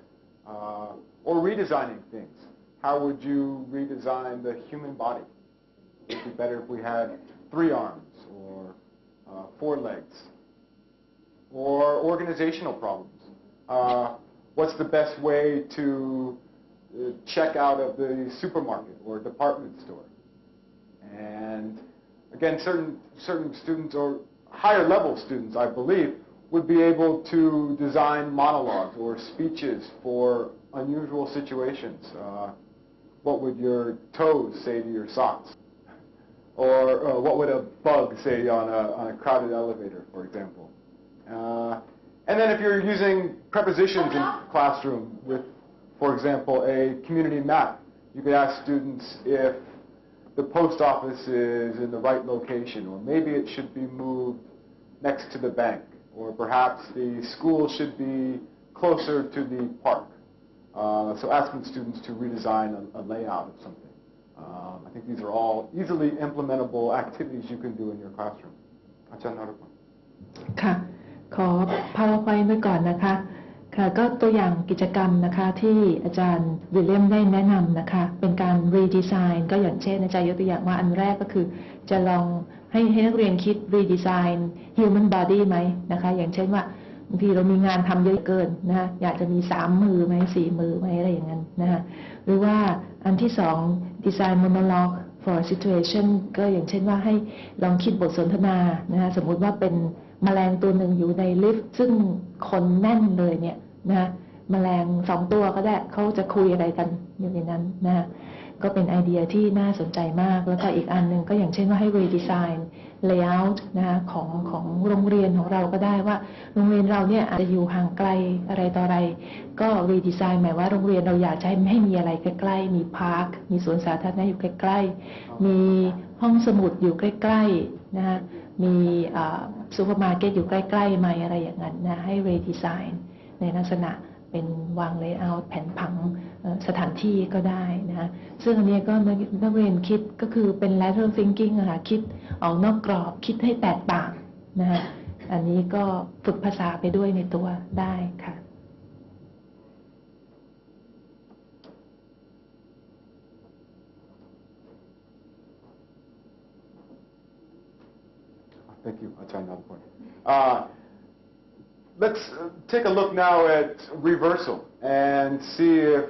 or redesigning things. How would you redesign the human body? It would be better if we had 3 arms or 4 legs. Or organizational problems. What's the best way to check out of the supermarket or department store? And again, certain students or higher level students, I believe, would be able to design monologues or speeches for unusual situations. What would your toes say to your socks? Or what would a bug say on a crowded elevator, for example? And then if you're using prepositions in classroom with, for example, a community map, you could ask students if the post office is in the right location, or maybe it should be moved next to the bank, or perhaps the school should be closer to the park. So asking students to redesign a layout of something. I think these are all easily implementable activities you can do in your classroom. Ajahn Narapon. ค่ะขอ PowerPoint ไว้ก่อนนะคะ ค่ะก็ตัวอย่างกิจกรรมนะคะที่อาจารย์วิลเลียมได้แนะนำนะคะเป็นการรีดีไซน์ก็อย่างเช่นอาจารย์ยกตัวอย่างว่าอันแรกก็คือจะลองให้นักเรียนคิดรีดีไซน์ human body ไหมนะคะอย่างเช่นว่าบางทีเรามีงานทำเยอะเกินนะคะอยากจะมี3 มือไหม4 มือไหมอะไรอย่างนั้นนะคะหรือว่าอันที่2 design monologue for situation ก็อย่างเช่นว่าให้ลองคิดบทสนทนานะคะสมมุติว่าเป็นแมลงตัวหนึ่งอยู่ในลิฟต์ซึ่งคนแน่นเลยเนี่ยนะแมลง2 ตัวก็ได้เขาจะคุยอะไรกันอยู่ในนั้นนะก็เป็นไอเดียที่น่าสนใจมากแล้วก็อีกอันหนึ่งก็อย่างเช่นว่าให้ redesign layout นะคะของโรงเรียนของเราก็ได้ว่าโรงเรียนเราเนี่ยอาจจะอยู่ห่างไกลอะไรต่ออะไรก็ redesign หมายว่าโรงเรียนเราอยากจะให้มีอะไรใกล้ๆมีพาร์คมีสวนสาธารณะอยู่ใกล้ๆมีห้องสมุดอยู่ใกล้ๆนะคะมีซูเปอร์มาร์เก็ตอยู่ใกล้ๆไหมอะไรอย่างนั้นนะให้ redesign ในลักษณะเป็นวาง layout แผนผังสถานที่ก็ได้นะซึ่งอันนี้ก็นักเรียนคิดก็คือเป็น lateral thinking อะค่ะคิดออกนอกกรอบคิดให้แตกต่างนะคะอันนี้ก็ฝึกภาษาไปด้วยในตัวได้ค่ะ Thank you, Ajahn Nalapur. Let's take a look now at reversal and see if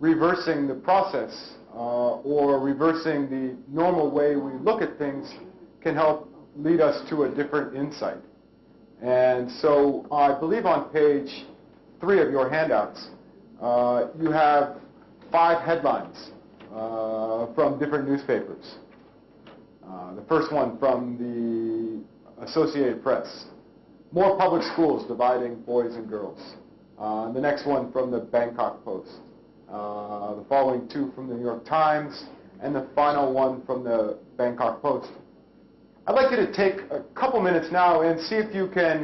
reversing the process or reversing the normal way we look at things can help lead us to a different insight. And so I believe on page 3 of your handouts, you have 5 headlines from different newspapers. The first one from the Associated Press. More public schools dividing boys and girls. The next one from the Bangkok Post. The following 2 from the New York Times. And the final one from the Bangkok Post. I'd like you to take a couple minutes now and see if you can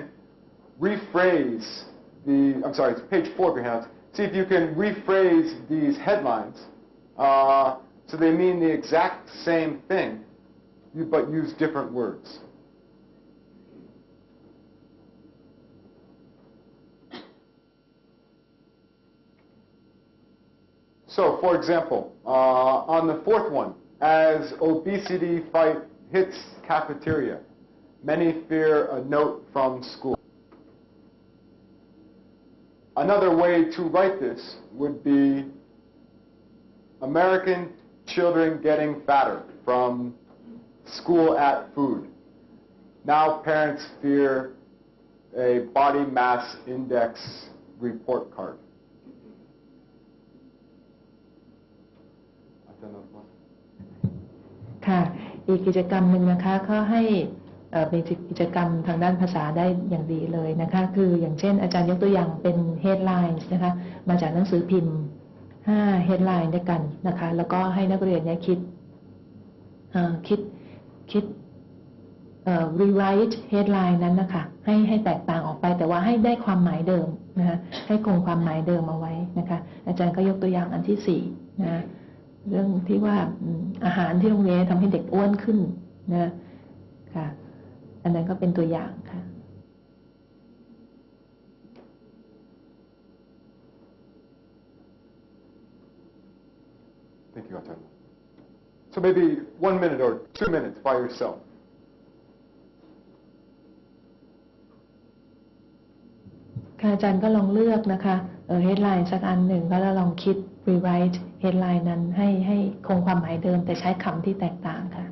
rephrase it's page 4 of your hands. See if you can rephrase these headlines so they mean the exact same thing, but use different words. So, for example, on the 4th one, as obesity fight hits cafeteria, many fear a note from school. Another way to write this would be American children getting fatter from school at food. Now parents fear a body mass index report card. ค่ะอีกกิจกรรมหนึ่งนะคะเขาให้เป็นกิจกรรมทางด้านภาษาได้อย่างดีเลยนะคะคืออย่างเช่นอาจารย์ยกตัวอย่างเป็น headlines นะคะมาจากหนังสือพิมพ์5 headline ด้วยกันนะคะแล้วก็ให้นักเรียนเนี่ยคิดrewrite headline นั้นนะคะให้แตกต่างออกไปแต่ว่าให้ได้ความหมายเดิมนะคะให้คงความหมายเดิมเอาไว้นะคะอาจารย์ก็ยกตัวอย่างอันที่4นะเรื่องที่ว่าอาหารที่โรงเรียนทำให้เด็กอ้วนขึ้นนะค่ะอันนั้นก็เป็นตัวอย่างค่ะ Thank you, Ajahn. So maybe 1 minute or 2 minutes by yourself. ค่ะอาจารย์ก็ลองเลือกนะคะheadline สักอันหนึ่งแล้วลองคิด rewrite headline นั้นให้คงความหมายเดิมแต่ใช้คำที่แตกต่างค่ะ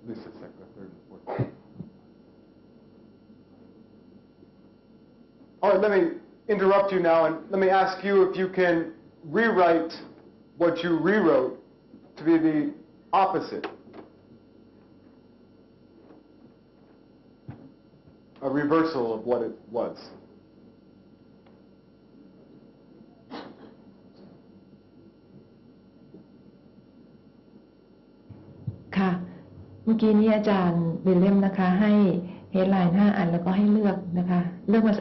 at least the second, third, and fourth. All right, let me interrupt you now, and let me ask you if you can rewrite what you rewrote to be the opposite. A reversal of what it was. ค่ะ เมื่อกี้นี้อาจารย์วิลเลียมนะคะให้เฮดไลน์5 อันแล้วก็ให้เลือกนะคะ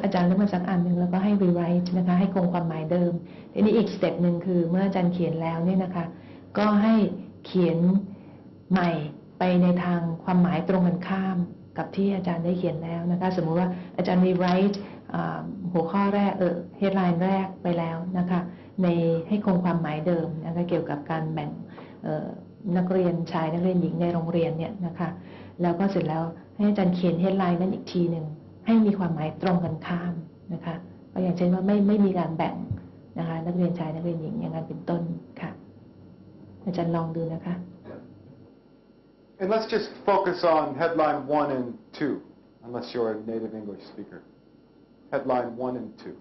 อาจารย์เลือกมาสักอันหนึ่งแล้วก็ให้ rewrite นะคะให้คงความหมายเดิมทีนี้อีกสเต็ปหนึ่งคือเมื่ออาจารย์เขียนแล้วเนี่ยนะคะก็ให้เขียนใหม่ไปในทางความหมายตรงกันข้ามกับที่อาจารย์ได้เขียนแล้วนะคะสมมุติว่าอาจารย์ rewrite หัวข้อแรกเฮดไลน์แรกไปแล้วนะคะในให้คงความหมายเดิมนะคะเกี่ยวกับการแบ่งนักเรียนชายนักเรียนหญิงในโรงเรียนเนี่ยนะคะแล้วก็เสร็จแล้วให้อาจารย์เขียนเฮดไลน์นั้นอีกทีหนึ่งให้มีความหมายตรงกันข้ามนะคะก็อย่างเช่นว่าไม่มีการแบ่งนะคะนักเรียนชายนักเรียนหญิงอย่างนั้นเป็นต้นค่ะอาจารย์ลองดูนะคะ And let's just focus on headline 1 and 2, unless you're a native English speaker. Headline 1 and 2.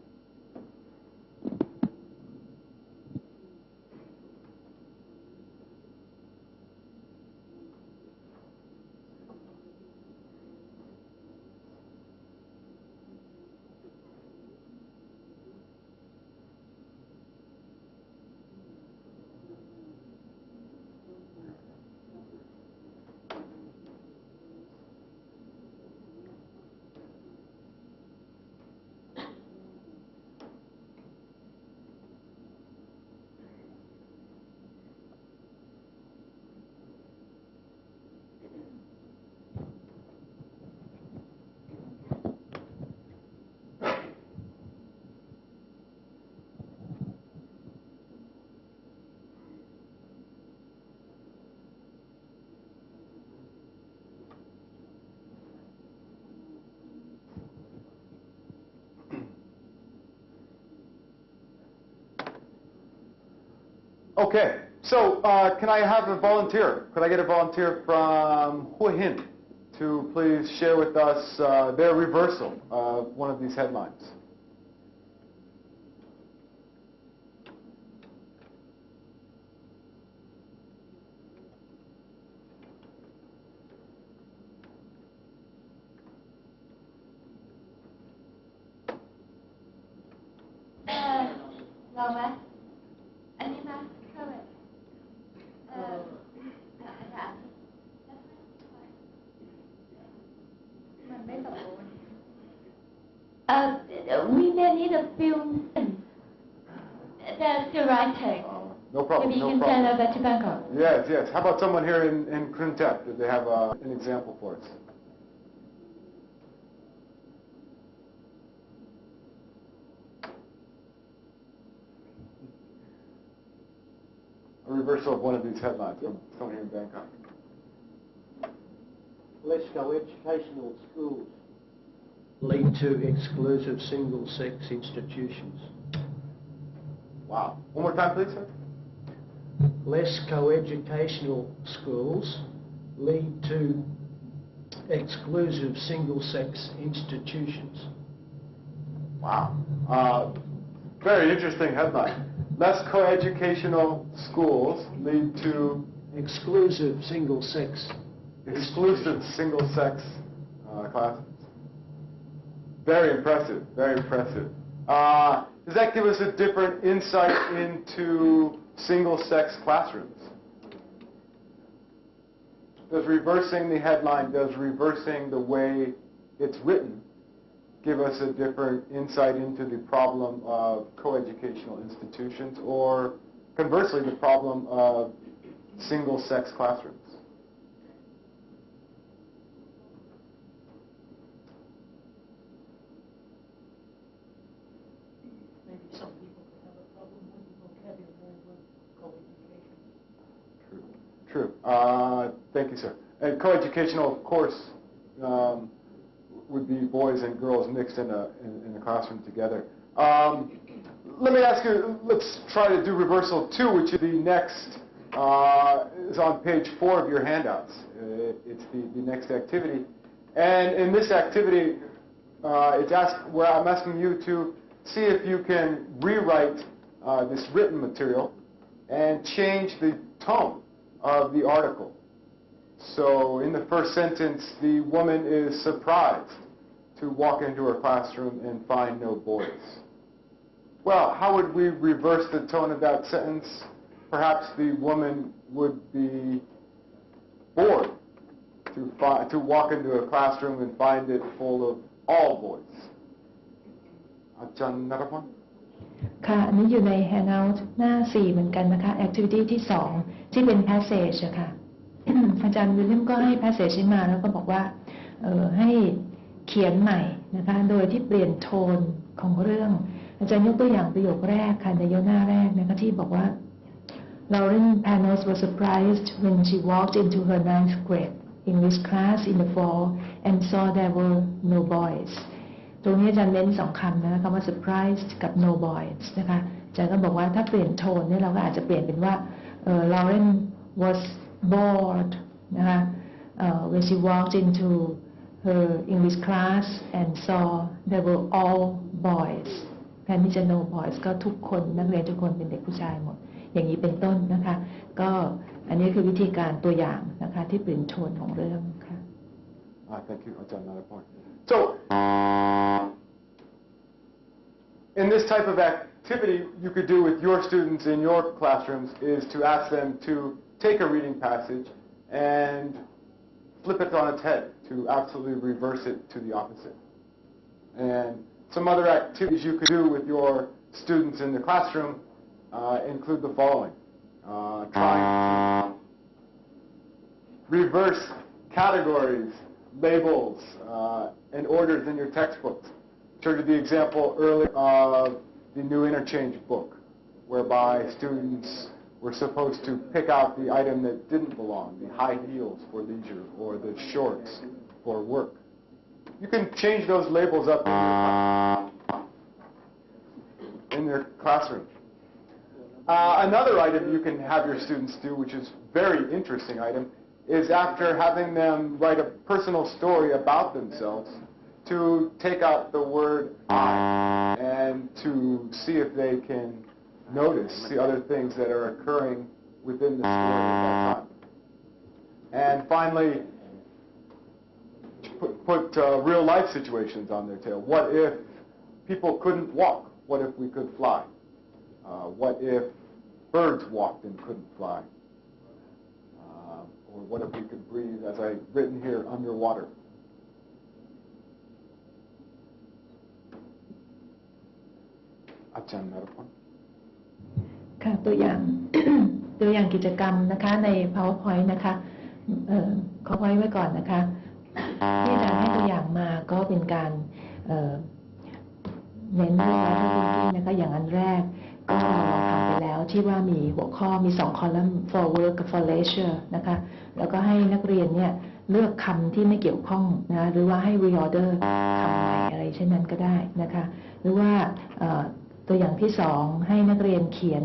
Okay, so can I have a volunteer? Could I get a volunteer from Hua Hin to please share with us their reversal of one of these headlines? We may need a few minutes. That's the right take. No problem. Maybe you no can send problem. over to Bangkok. Yes, yes. How about someone here in Kruntek? Do they have an example for us? A reversal of one of these headlines from someone here in Bangkok. Less co-educational schools lead to exclusive single-sex institutions. Wow. One more time, please, sir. Less co-educational schools lead to exclusive single-sex institutions. Wow. Very interesting headline. Less co-educational schools lead to exclusive single-sex classes. Very impressive, very impressive. Does that give us a different insight into single-sex classrooms? Does reversing the headline, does reversing the way it's written give us a different insight into the problem of coeducational institutions, or conversely, the problem of single-sex classrooms? Maybe some people could have a problem with the vocabulary with coeducation. True. Thank you, sir. And coeducational, of course, would be boys and girls mixed in a classroom together. Let me ask you, let's try to do reversal 2, which is the next, is on page 4 of your handouts. It's the next activity. And in this activity, where I'm asking you to see if you can rewrite this written material and change the tone of the article. So in the first sentence, the woman is surprised to walk into her classroom and find no boys. Well, how would we reverse the tone of that sentence? Perhaps the woman would be bored to walk into a classroom and find it full of all boys. อาจารย์นรพล ค่ะอันนี้อยู่ใน Handout หน้า 4 เหมือนกันนะคะ Activity ที่ 2 ที่เป็น Passage อะค่ะ อาจารย์วิลเลียมก็ให้ Passage นี้มาแล้วก็บอกว่าให้เขียนใหม่นะคะโดยที่เปลี่ยนโทนของเรื่องอาจารย์ยกตัวอย่างประโยคแรกค่ะในโยหน้าแรกนะคะที่บอกว่า Lauren Panos was surprised when she walked into her 9th grade English class in the fall and saw there were no boys ตรงนี้อาจารย์เน้น2 คำนะคะคำว่า surprised กับ no boys นะคะอาจารย์ก็บอกว่าถ้าเปลี่ยนโทนเนี่ยเราก็อาจจะเปลี่ยนเป็นว่าLauren was bored นะคะ when she walked into her English class and saw there were all boys แทนที่จะ no boys ก็ทุกคนนักเรียนทุกคนเป็นเด็กผู้ชายหมดอย่างนี้เป็นต้นนะคะก็อันนี้คือวิธีการตัวอย่างนะคะที่เปลี่ยนโทนของเรื่องค่ะ Thank you, อาจารย์นรพล So in this type of activity you could do with your students in your classrooms is to ask them to take a reading passage and flip it on its head, to absolutely reverse it to the opposite. And some other activities you could do with your students in the classroom include the following. Trying to reverse categories, labels, and orders in your textbooks. Showed you the example earlier of the new interchange book, whereby students were supposed to pick out the item that didn't belong, the high heels for leisure or the shorts for work. You can change those labels up in their classroom. Another item you can have your students do, which is very interesting item, is after having them write a personal story about themselves, to take out the word I and to see if they can notice the other things that are occurring within the story at that time. And finally, put real life situations on their tail. What if people couldn't walk? What if we could fly? What if birds walked and couldn't fly? Or what if we could breathe, as I've written here, underwater? Ajahn Narapon. ค่ะตัวอย่าง ตัวอย่างกิจกรรมนะคะใน PowerPoint นะคะขอไว้ก่อนนะคะที่อาจารย์ให้ตัวอย่างมาก็เป็นการเน้นเรื่อง Lateral thinking นะคะอย่างอันแรกก็เราลองทำไปแล้วที่ว่ามีหัวข้อมี2 column for work กับ for leisure นะคะแล้วก็ให้นักเรียนเนี่ยเลือกคำที่ไม่เกี่ยวข้องนะหรือว่าให้ reorder คำใหม่อะไรเช่นนั้นก็ได้นะคะหรือว่าตัวอย่างที่ 2ให้นักเรียนเขียน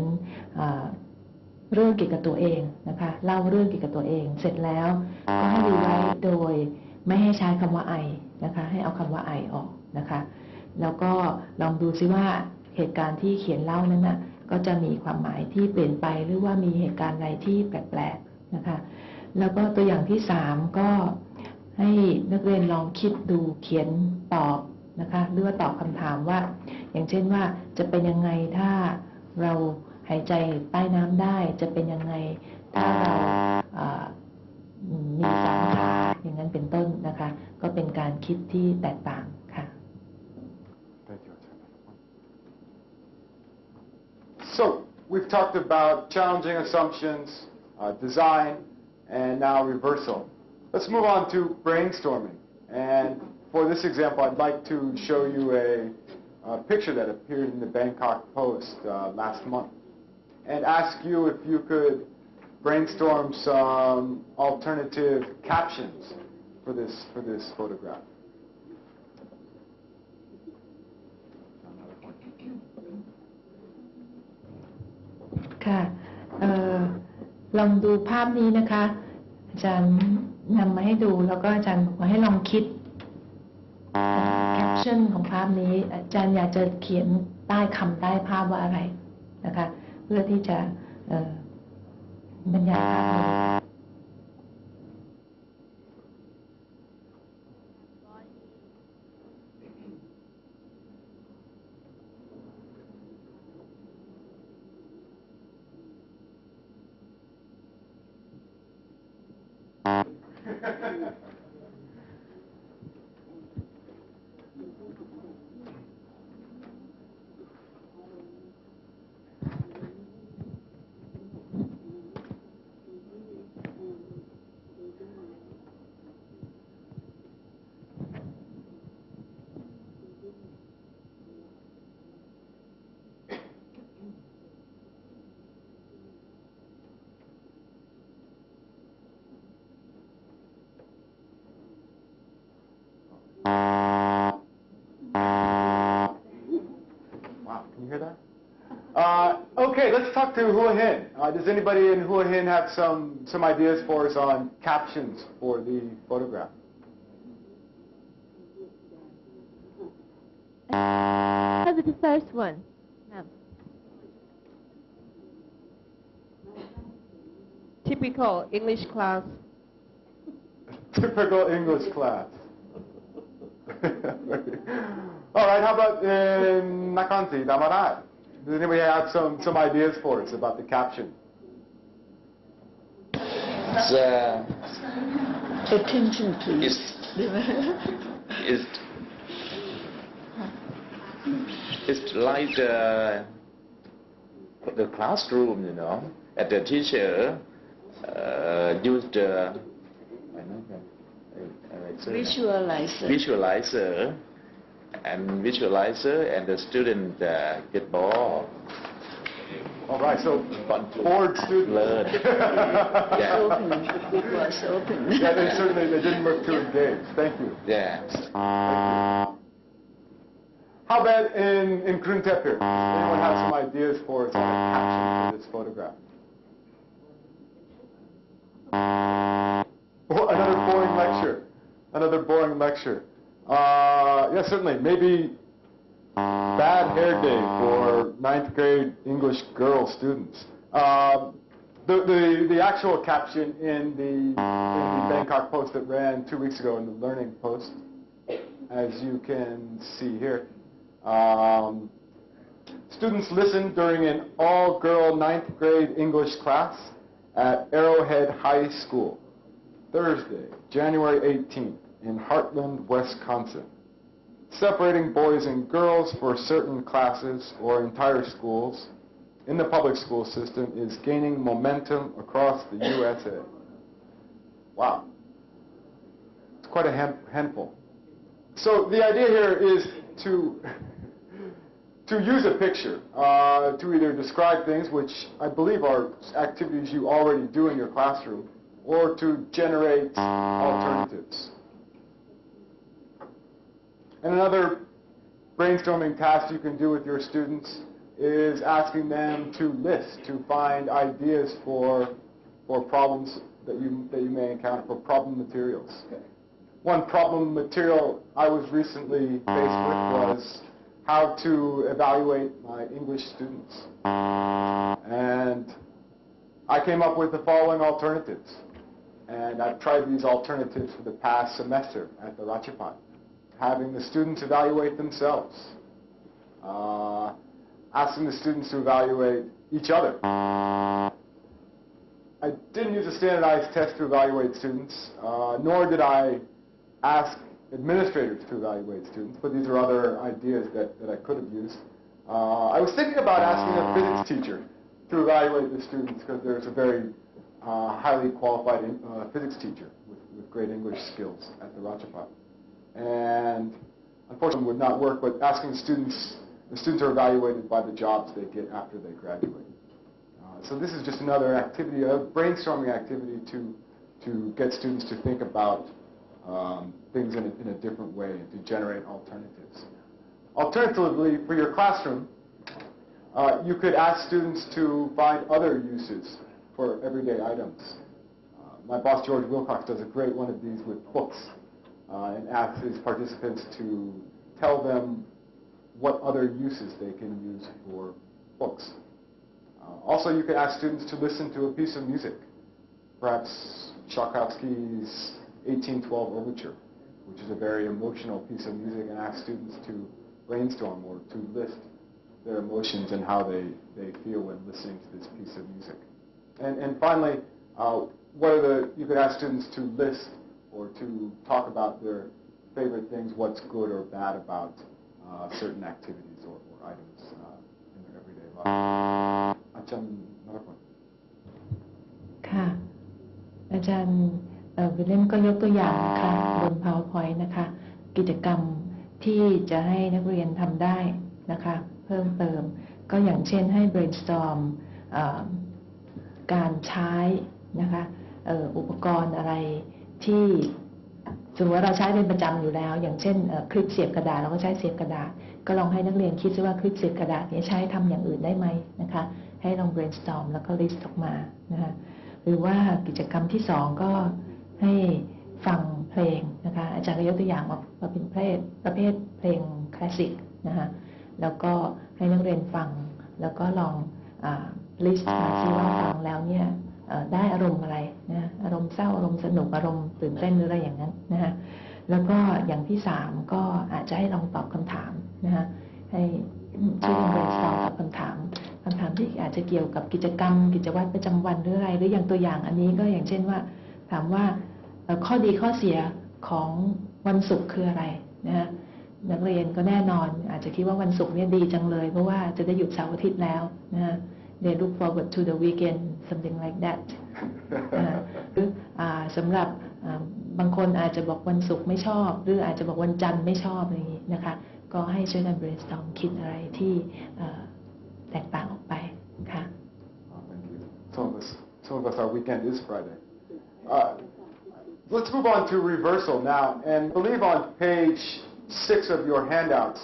เรื่องเกี่ยวกับตัวเองนะคะเล่าเรื่องเกี่ยวกับตัวเองเสร็จแล้วก็ให้รีไวท์โดยไม่ให้ใช้คำว่า I นะคะให้เอาคำว่า I ออกนะคะแล้วก็ลองดูซิว่าเหตุการณ์ที่เขียนเล่านั้นน่ะก็จะมีความหมายที่เปลี่ยนไปหรือว่ามีเหตุการณ์อะไรที่แปลกๆนะคะแล้วก็ตัวอย่างที่ 3ก็ให้นักเรียนลองคิดดูเขียนตอบนะคะหรือว่าตอบคำถามว่าอย่างเช่นว่าจะเป็นยังไงถ้าเราหายใจใต้น้ำได้จะเป็นยังไงถ้าเรามี3 ขาอย่างนั้นเป็นต้นนะคะก็เป็นการคิดที่แตกต่างค่ะ So we've talked about challenging assumptions, design, and now reversal. Let's move on to brainstorming. And for this example, I'd like to show you a picture that appeared in the Bangkok Post last month, and ask you if you could brainstorm some alternative captions for this photograph. ค่ะลองดูภาพนี้นะคะอาจารย์ นำมาให้ดูแล้วก็อาจารย์บอกว่าให้ลองคิดแคปชั่นของภาพนี้อาจารย์อยากจะเขียนใต้คำใต้ภาพว่าอะไรนะคะเพื่อที่จะบรรยายภาพนี้ Can you hear that? Okay, let's talk to Hua Hin. Does anybody in Hua Hin have some ideas for us on captions for the photograph? Have the first one. Now. Typical English class. Typical English class. All right, how about in Nakansi, Damarat? Does anybody have some ideas for us about the caption? Attention please. It's like the classroom, you know, and the teacher used visualizer, and the student get bored. All right, so bored students. Learn. Yeah. It was open. Yeah, they didn't look too engaged. Thank you. Yeah. How about in Kruntep here? Anyone have some ideas for us on a caption for this photograph? Oh, another boring lecture. Another boring lecture. Yes, certainly. Maybe bad hair day for 9th grade English girl students. The actual caption in the Bangkok Post that ran 2 weeks ago in the Learning Post, as you can see here. Students listened during an all-girl 9th grade English class at Arrowhead High School, Thursday, January 18th, in Heartland, Wisconsin. Separating boys and girls for certain classes or entire schools in the public school system is gaining momentum across the USA. Wow. It's quite a handful. So the idea here is to use a picture to either describe things, which I believe are activities you already do in your classroom, or to generate alternatives. And another brainstorming task you can do with your students is asking them to list, to find ideas for problems that you may encounter, for problem materials. One problem material I was recently faced with was how to evaluate my English students. And I came up with the following alternatives. And I've tried these alternatives for the past semester at the Ratchapat. Having the students evaluate themselves. Asking the students to evaluate each other. I didn't use a standardized test to evaluate students, nor did I ask administrators to evaluate students, but these are other ideas that I could have used. I was thinking about asking a physics teacher to evaluate the students because there's a very highly qualified physics teacher with great English skills at the Ratchapat. And unfortunately would not work, but asking the students are evaluated by the jobs they get after they graduate. So this is just another activity, a brainstorming activity to get students to think about things in a different way and to generate alternatives. Alternatively, for your classroom, you could ask students to find other uses for everyday items. my boss George Wilcox does a great one of these with books and asks his participants to tell them what other uses they can use for books. Also, you can ask students to listen to a piece of music, perhaps Tchaikovsky's 1812 Overture, which is a very emotional piece of music, and ask students to brainstorm or to list their emotions and how they feel when listening to this piece of music. And finally, you could ask students to list or to talk about their favorite things, what's good or bad about certain activities or items in their everyday life. Another point. ค่ะอาจารย์วิลเลียมก็ยกตัวอย่างนะคะบน PowerPoint นะคะกิจกรรมที่จะให้นักเรียนทำได้นะคะเพิ่มเติมก็อย่างเช่นให้ brainstorm การใช้นะคะอุปกรณ์อะไรที่สมมติว่าเราใช้เป็นประจำอยู่แล้วอย่างเช่นคลิปเสียบกระดาษเราก็ใช้เสียบกระดาษก็ลองให้นักเรียนคิดซิว่าคลิปเสียบกระดาษนี้ใช้ทำอย่างอื่นได้ไหมนะคะให้ลอง brainstorm แล้วก็ list ออกมานะคะหรือว่ากิจกรรมที่2ก็ให้ฟังเพลงนะคะอาจารย์ก็ยกตัวอย่างมาเป็นประเภทเพลงคลาสสิกนะคะแล้วก็ให้นักเรียนฟังแล้วก็ลองlist มาซิว่าฟังแล้วเนี่ยได้อารมณ์อะไรนะอารมณ์เศร้าอารมณ์สนุกอารมณ์ตื่นเต้นหรืออะไรอย่างนั้นนะคะแล้วก็อย่างที่3ก็อาจจะให้ลองตอบคำถามนะคะให้ช่วยกัน brainstorm ตอบคำถามที่อาจจะเกี่ยวกับกิจกรรมกิจวัตรประจำวันหรืออะไรหรืออย่างตัวอย่างอันนี้ก็อย่างเช่นว่าถามว่าข้อดีข้อเสียของวันศุกร์คืออะไรนะนักเรียนก็แน่นอนอาจจะคิดว่าวันศุกร์เนี่ยดีจังเลยเพราะว่าจะได้หยุดเสาร์อาทิตย์แล้วนะ they look forward to the weekend something like that หรือสำหรับบางคนอาจจะบอกวันศุกร์ไม่ชอบหรืออาจจะบอกวันจันทร์ไม่ชอบอะไรอย่างนี้นะคะก็ให้ช่วยกัน brainstorm คิดอะไรที่แตกต่างออกไปค่ะ Some of us, our weekend is Friday. Let's move on to reversal now, and I believe on page 6 of your handouts,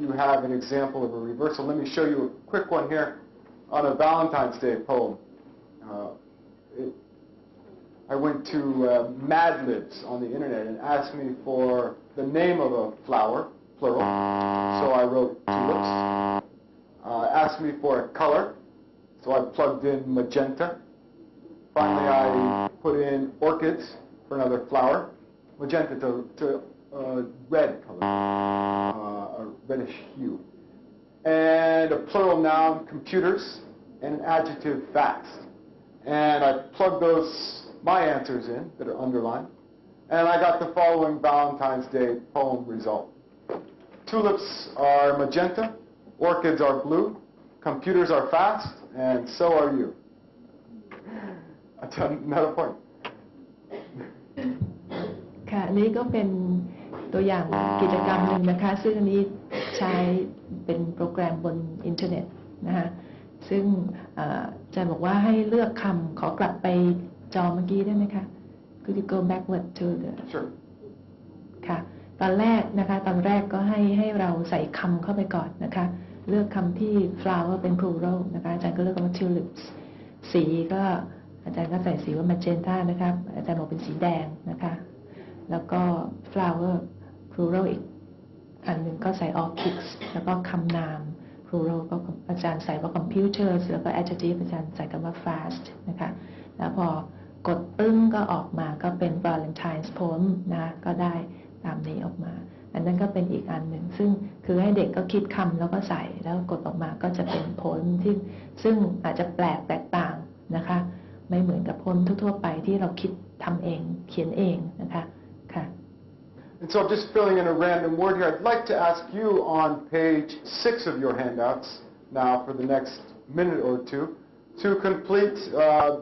you have an example of a reversal. Let me show you a quick one here on a Valentine's Day poem. I went to Mad Libs on the internet and asked me for the name of a flower, plural, so I wrote tulips. Asked me for a color, so I plugged in magenta. Finally, I put in orchids for another flower, magenta to red color, a reddish hue. And a plural noun, computers, and an adjective, fast. And I plugged my answers in that are underlined, and I got the following Valentine's Day poem result. Tulips are magenta, orchids are blue, computers are fast, and so are you. Another point. ค่ะนี่ก็เป็นตัวอย่างกิจกรรมหนึ่งนะคะซึ่งอันนี้ใช้เป็นโปรแกรมบนอินเทอร์เน็ตนะคะซึ่งจะบอกว่าให้เลือกคำขอกลับไปจอเมื่อกี้ได้ไหมคะ Could you go backward to the Sure. ค่ะตอนแรกก็ให้เราใส่คำเข้าไปก่อนนะคะเลือกคำที่ flower เป็น plural นะคะอาจารย์ก็เลือกคำว่า tulips สีก็อาจารย์ก็ใส่สีว่า magenta นะคะอาจารย์บอกเป็นสีแดงนะคะแล้วก็ flower plural อีกอันหนึ่งก็ใส่ orchids แล้วก็คำนาม plural ก็อาจารย์ใส่ว่า computers แล้วก็ adjective อาจารย์ใส่คำว่า fast นะคะแล้วพอกดปึ้งก็ออกมาก็เป็น Valentine's poem นะก็ได้ตามนี้ออกมาอันนั้นก็เป็นอีกอันหนึ่งซึ่งคือให้เด็กก็คิดคำแล้วก็ใส่แล้วกดออกมาก็จะเป็นโพลที่ซึ่งอาจจะแปลกแตกต่างนะคะไม่เหมือนกับโพลทั่วๆไปที่เราคิดทำเองเขียนเองนะคะค่ะ And so I'm just filling in a random word here. I'd like to ask you on page 6 of your handouts now for the next minute or two to complete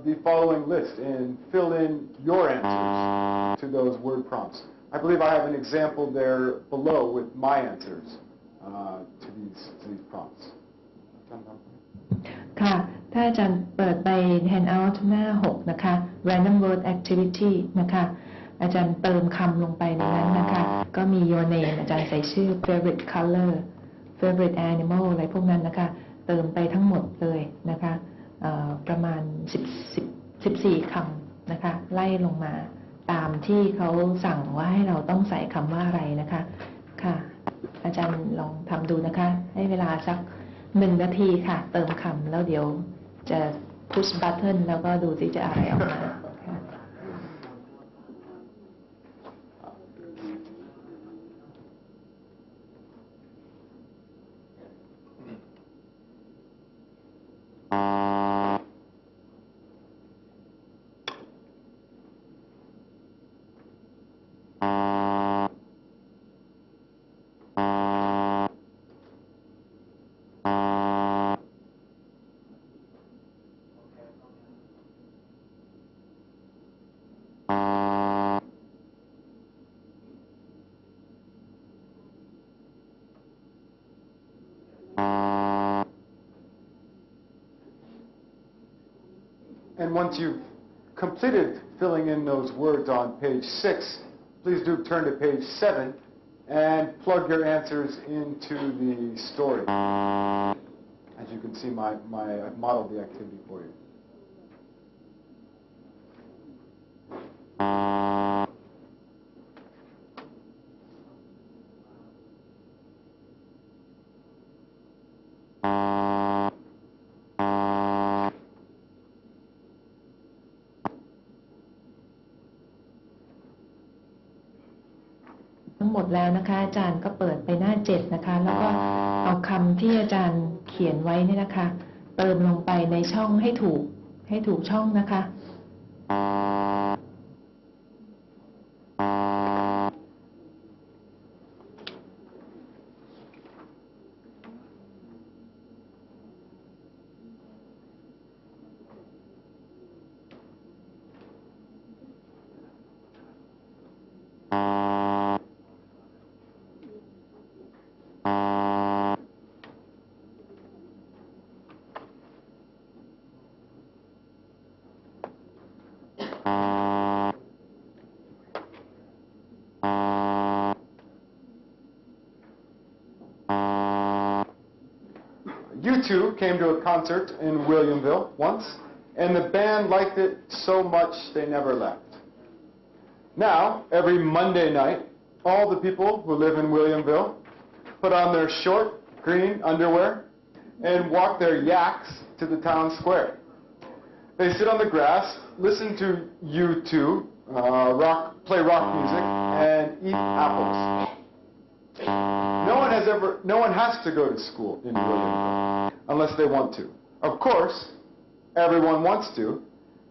the following list and fill in your answers to those word prompts. I believe I have an example there below with my answers to these prompts. ค่ะถ้าอาจารย์เปิดไป handout หน้า 6 นะคะ random word activity นะคะอาจารย์เติมคำลงไปในนั้นนะคะก็มี your name อาจารย์ใส่ชื่อ favorite color favorite animal อะไรพวกนั้นนะคะเติมไปทั้งหมดเลยนะคะประมาณ14 คำ นะคะไล่ลงมาตามที่เขาสั่งว่าให้เราต้องใส่คำว่าอะไรนะคะค่ะอาจารย์ลองทำดูนะคะให้เวลาสัก1 นาทีค่ะเติมคำแล้วเดี๋ยวจะ push button แล้วก็ดูสิจะอะไรออกมาค่ะ And once you've completed filling in those words on page 6, please do turn to page 7 and plug your answers into the story. As you can see, I've modeled the activity for you.ทั้งหมดแล้วนะคะอาจารย์ก็เปิดไปหน้า7นะคะแล้วก็เอาคำที่อาจารย์เขียนไว้นี่นะคะเติมลงไปในช่องให้ถูกช่องนะคะ You two came to a concert in Williamville once, and the band liked it so much they never left. Now, every Monday night, all the people who live in Williamville put on their short green underwear and walk their yaks to the town square. They sit on the grass, listen to you two play rock music, and eat apples. No one has to go to school in Williamville unless they want to. Of course, everyone wants to,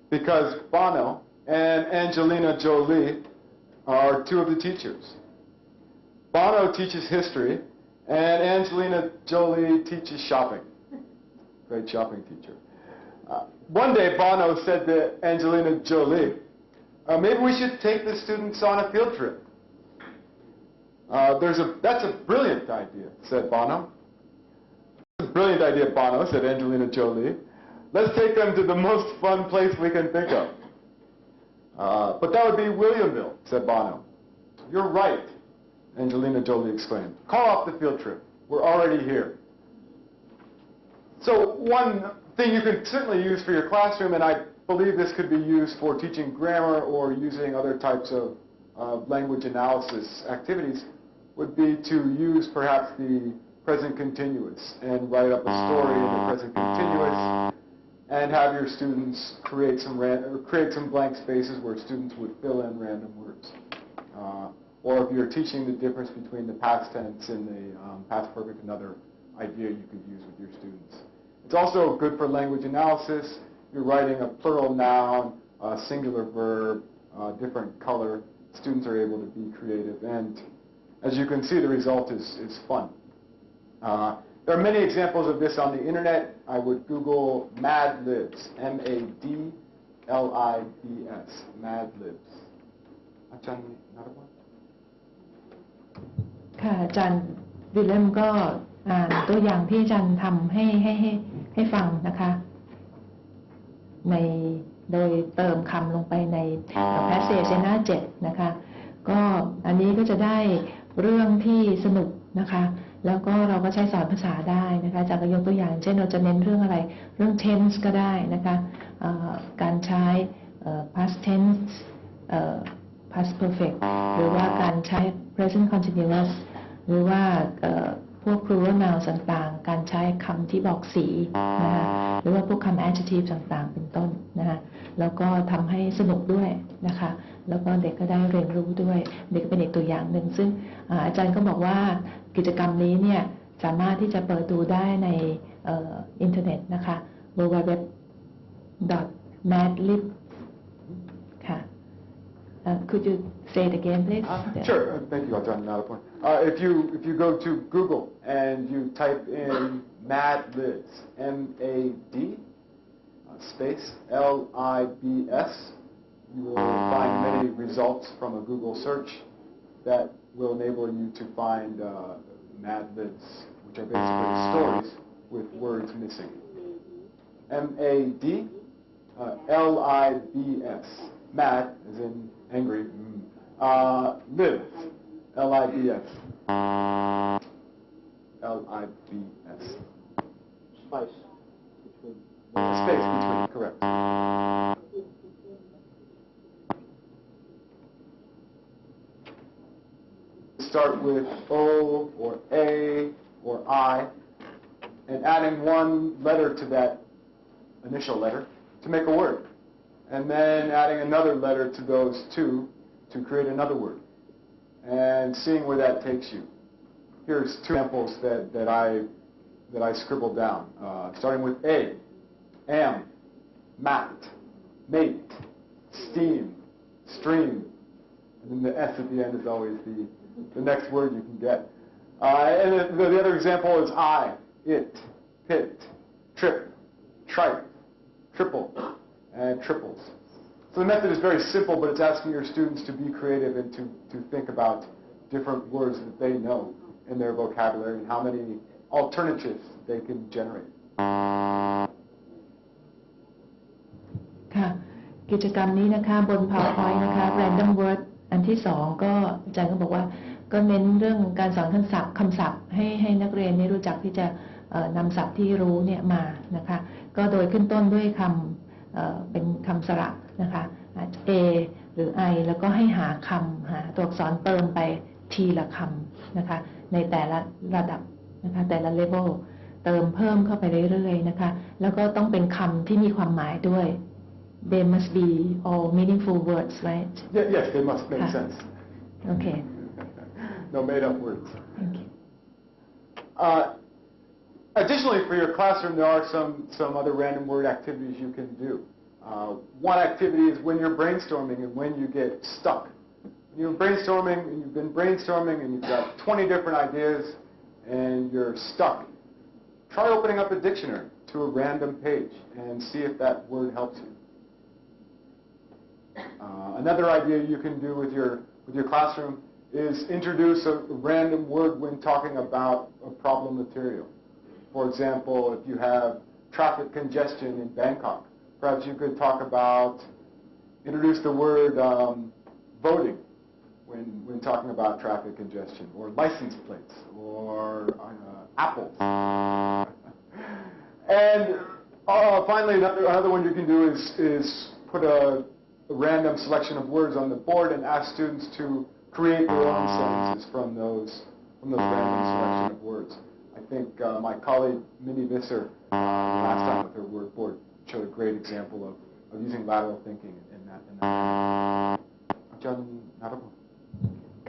because Bono and Angelina Jolie are two of the teachers. Bono teaches history, and Angelina Jolie teaches shopping. Great shopping teacher. One day, Bono said to Angelina Jolie, maybe we should take the students on a field trip. That's a brilliant idea, said Bono. That's a brilliant idea, Bono, said Angelina Jolie. Let's take them to the most fun place we can think of. But that would be Williamville, said Bono. You're right, Angelina Jolie exclaimed. Call off the field trip. We're already here. So one thing you can certainly use for your classroom, and I believe this could be used for teaching grammar or using other types of language analysis activities, would be to use perhaps the present continuous and write up a story in the present continuous and have your students create some blank spaces where students would fill in random words. Or if you're teaching the difference between the past tense and the past perfect, another idea you could use with your students. It's also good for language analysis. You're writing a plural noun, a singular verb, different color. Students are able to be creative, and as you can see, the result is fun. There are many examples of this on the internet. I would Google Mad Libs, M-A-D-L-I-B-S, Mad Libs. Another one? ค่ะอาจารย์วิลเลมก็อ่านตัวอย่างที่อาจารย์ทำให้ฟังนะคะโดยเติมคำลงไปใน passage หน้า7นะคะก็อันนี้ก็จะได้เรื่องที่สนุกนะคะแล้วก็เราก็ใช้สอนภาษาได้นะคะจากยกตัวอย่างเช่นเราจะเน้นเรื่องอะไรเรื่อง tense ก็ได้นะคะการใช้ past tense past perfect หรือว่าการใช้ present continuous หรือว่าพวก plural nouns ต่างๆการใช้คำที่บอกสีนะคะหรือว่าพวกคำ adjective ต่างๆเป็นต้นนะคะแล้วก็ทำให้สนุกด้วยนะคะแล้วก็เด็กก็ได้เรียนรู้ด้วยเด็กเป็นเด็กตัวอย่างหนึ่งซึ่งอาจารย์ก็บอกว่ากิจกรรมนี้เนี่ยสามารถที่จะเปิดดูได้ในอินเทอร์เน็ตนะคะ www.madlib ค่ะ could you say it again please Sure. Thank you, Ajahn Nadapur. If you go to Google and you type in MADLibs, M-A-D space L-I-B-S, you will find many results from a Google search that will enable you to find MADLibs, which are basically stories with words missing. M-A-D L-I-B-S. Mad, as in angry. Live, L-I-B-S. L-I-B-S. Space between. Space between, correct. Start with O or A or I, and adding one letter to that initial letter to make a word. And then adding another letter to those two to create another word. And seeing where that takes you. Here's two examples that I scribbled down. Starting with A, am, mat, mate, steam, stream. And then the S at the end is always the next word you can get. And the other example is I, it, pit, trip, tripe, triple, and triples. So the method is very simple, but it's asking your students to be creative and to think about different words that they know in their vocabulary and how many alternatives they can generate. ค่ะกิจกรรมนี้นะคะบน PowerPoint นะคะ Random Word อันที่สองก็อาจารย์ก็บอกว่าก็เน้นเรื่องการสอนคำศัพท์ให้นักเรียนได้รู้จักที่จะนำศัพท์ที่รู้เนี่ยมานะคะก็โดยขึ้นต้นด้วยคำเป็นคำสระนะคะ A หรือ I แล้วก็ให้หาตัวอักษรเติมไปทีละคำนะคะในแต่ละระดับนะคะแต่ละเลเวลเติมเพิ่มเข้าไปเรื่อยๆนะคะแล้วก็ต้องเป็นคำที่มีความหมายด้วย They must be all meaningful words, right? Yes, they must make sense. Okay. No made-up words. Thank you. Additionally, for your classroom, there are some other random word activities you can do. One activity is when you're brainstorming and when you get stuck. When you've been brainstorming and you've got 20 different ideas and you're stuck. Try opening up a dictionary to a random page and see if that word helps you. Another idea you can do with your classroom is introduce a random word when talking about a problem material. For example, if you have traffic congestion in Bangkok, perhaps you could introduce the word voting when talking about traffic congestion, or license plates, or apples. And finally, another one you can do is put a random selection of words on the board and ask students to create their own sentences from those random selection of words. I think my colleague Minnie Visser last time with her word board showed a great example of using lateral thinking in that. Ajahn Nadapur.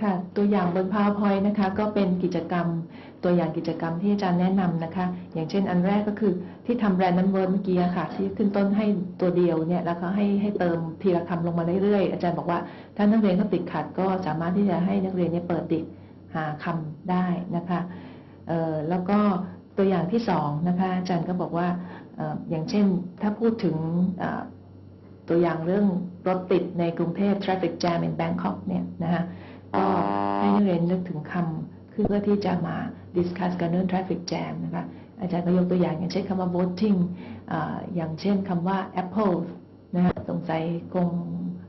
ค่ะตัวอย่างบน PowerPoint นะคะก็เป็นกิจกรรมตัวอย่างกิจกรรมที่อาจารย์แนะนำนะคะอย่างเช่นอันแรกก็คือที่ทำ Random Word เมื่อกี้ค่ะที่ขึ้นต้นให้ตัวเดียวเนี่ยแล้วก็ให้เติมทีละคำลงมาเรื่อยๆอาจารย์บอกว่าถ้านักเรียนเขาติดขัดก็สามารถที่จะให้นักเรียนเนี่ยเปิดดิกหาคำได้นะคะแล้วก็ตัวอย่างที่สองนะคะอาจารย์ก็บอกว่าอย่างเช่นถ้าพูดถึงตัวอย่างเรื่องรถติดในกรุงเทพ Traffic Jam in Bangkok เนี่ยนะคะก็ให้นักเรียนนึกถึงคำเพื่อที่จะมา discuss กันเรื่อง traffic jam นะคะอาจารย์ก็ยกตัวอย่างเช่นคำว่า voting อย่างเช่นคำว่า apple นะคะสงสัยคง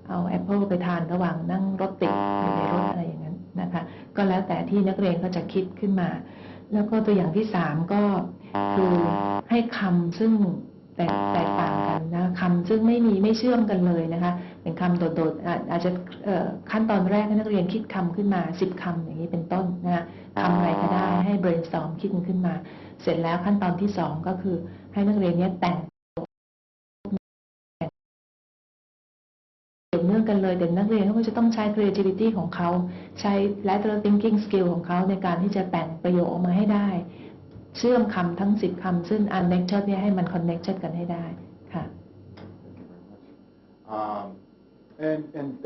เอา apple ไปทานระหว่างนั่งรถติดอยู่ในรถอะไรอย่างนั้นนะคะก็แล้วแต่ที่นักเรียนก็จะคิดขึ้นมาแล้วก็ตัวอย่างที่3ก็คือให้คำซึ่ง แตกต่างกันนะคำซึ่งไม่เชื่อมกันเลยนะคะเป็นคำโดดๆอาจจะขั้นตอนแรกให้นักเรียนคิดคำขึ้นมา10คำอย่างนี้เป็นต้นนะคำอะไรก็ได้ให้ brainstorm คิดขึ้นมาเสร็จแล้วขั้นตอนที่2ก็คือให้นักเรียนนี้แต่งเกี่ยวเนื่องกันเลยแต่นักเรียนเขาก็จะต้องใช้ creativity ของเขาใช้ lateral thinking skill ของเขาในการที่จะแต่งประโยคออกมาให้ได้เชื่อมคำทั้ง10คำซึ่ง unnected เนี่ยให้มัน connected กันให้ได้ค่ะ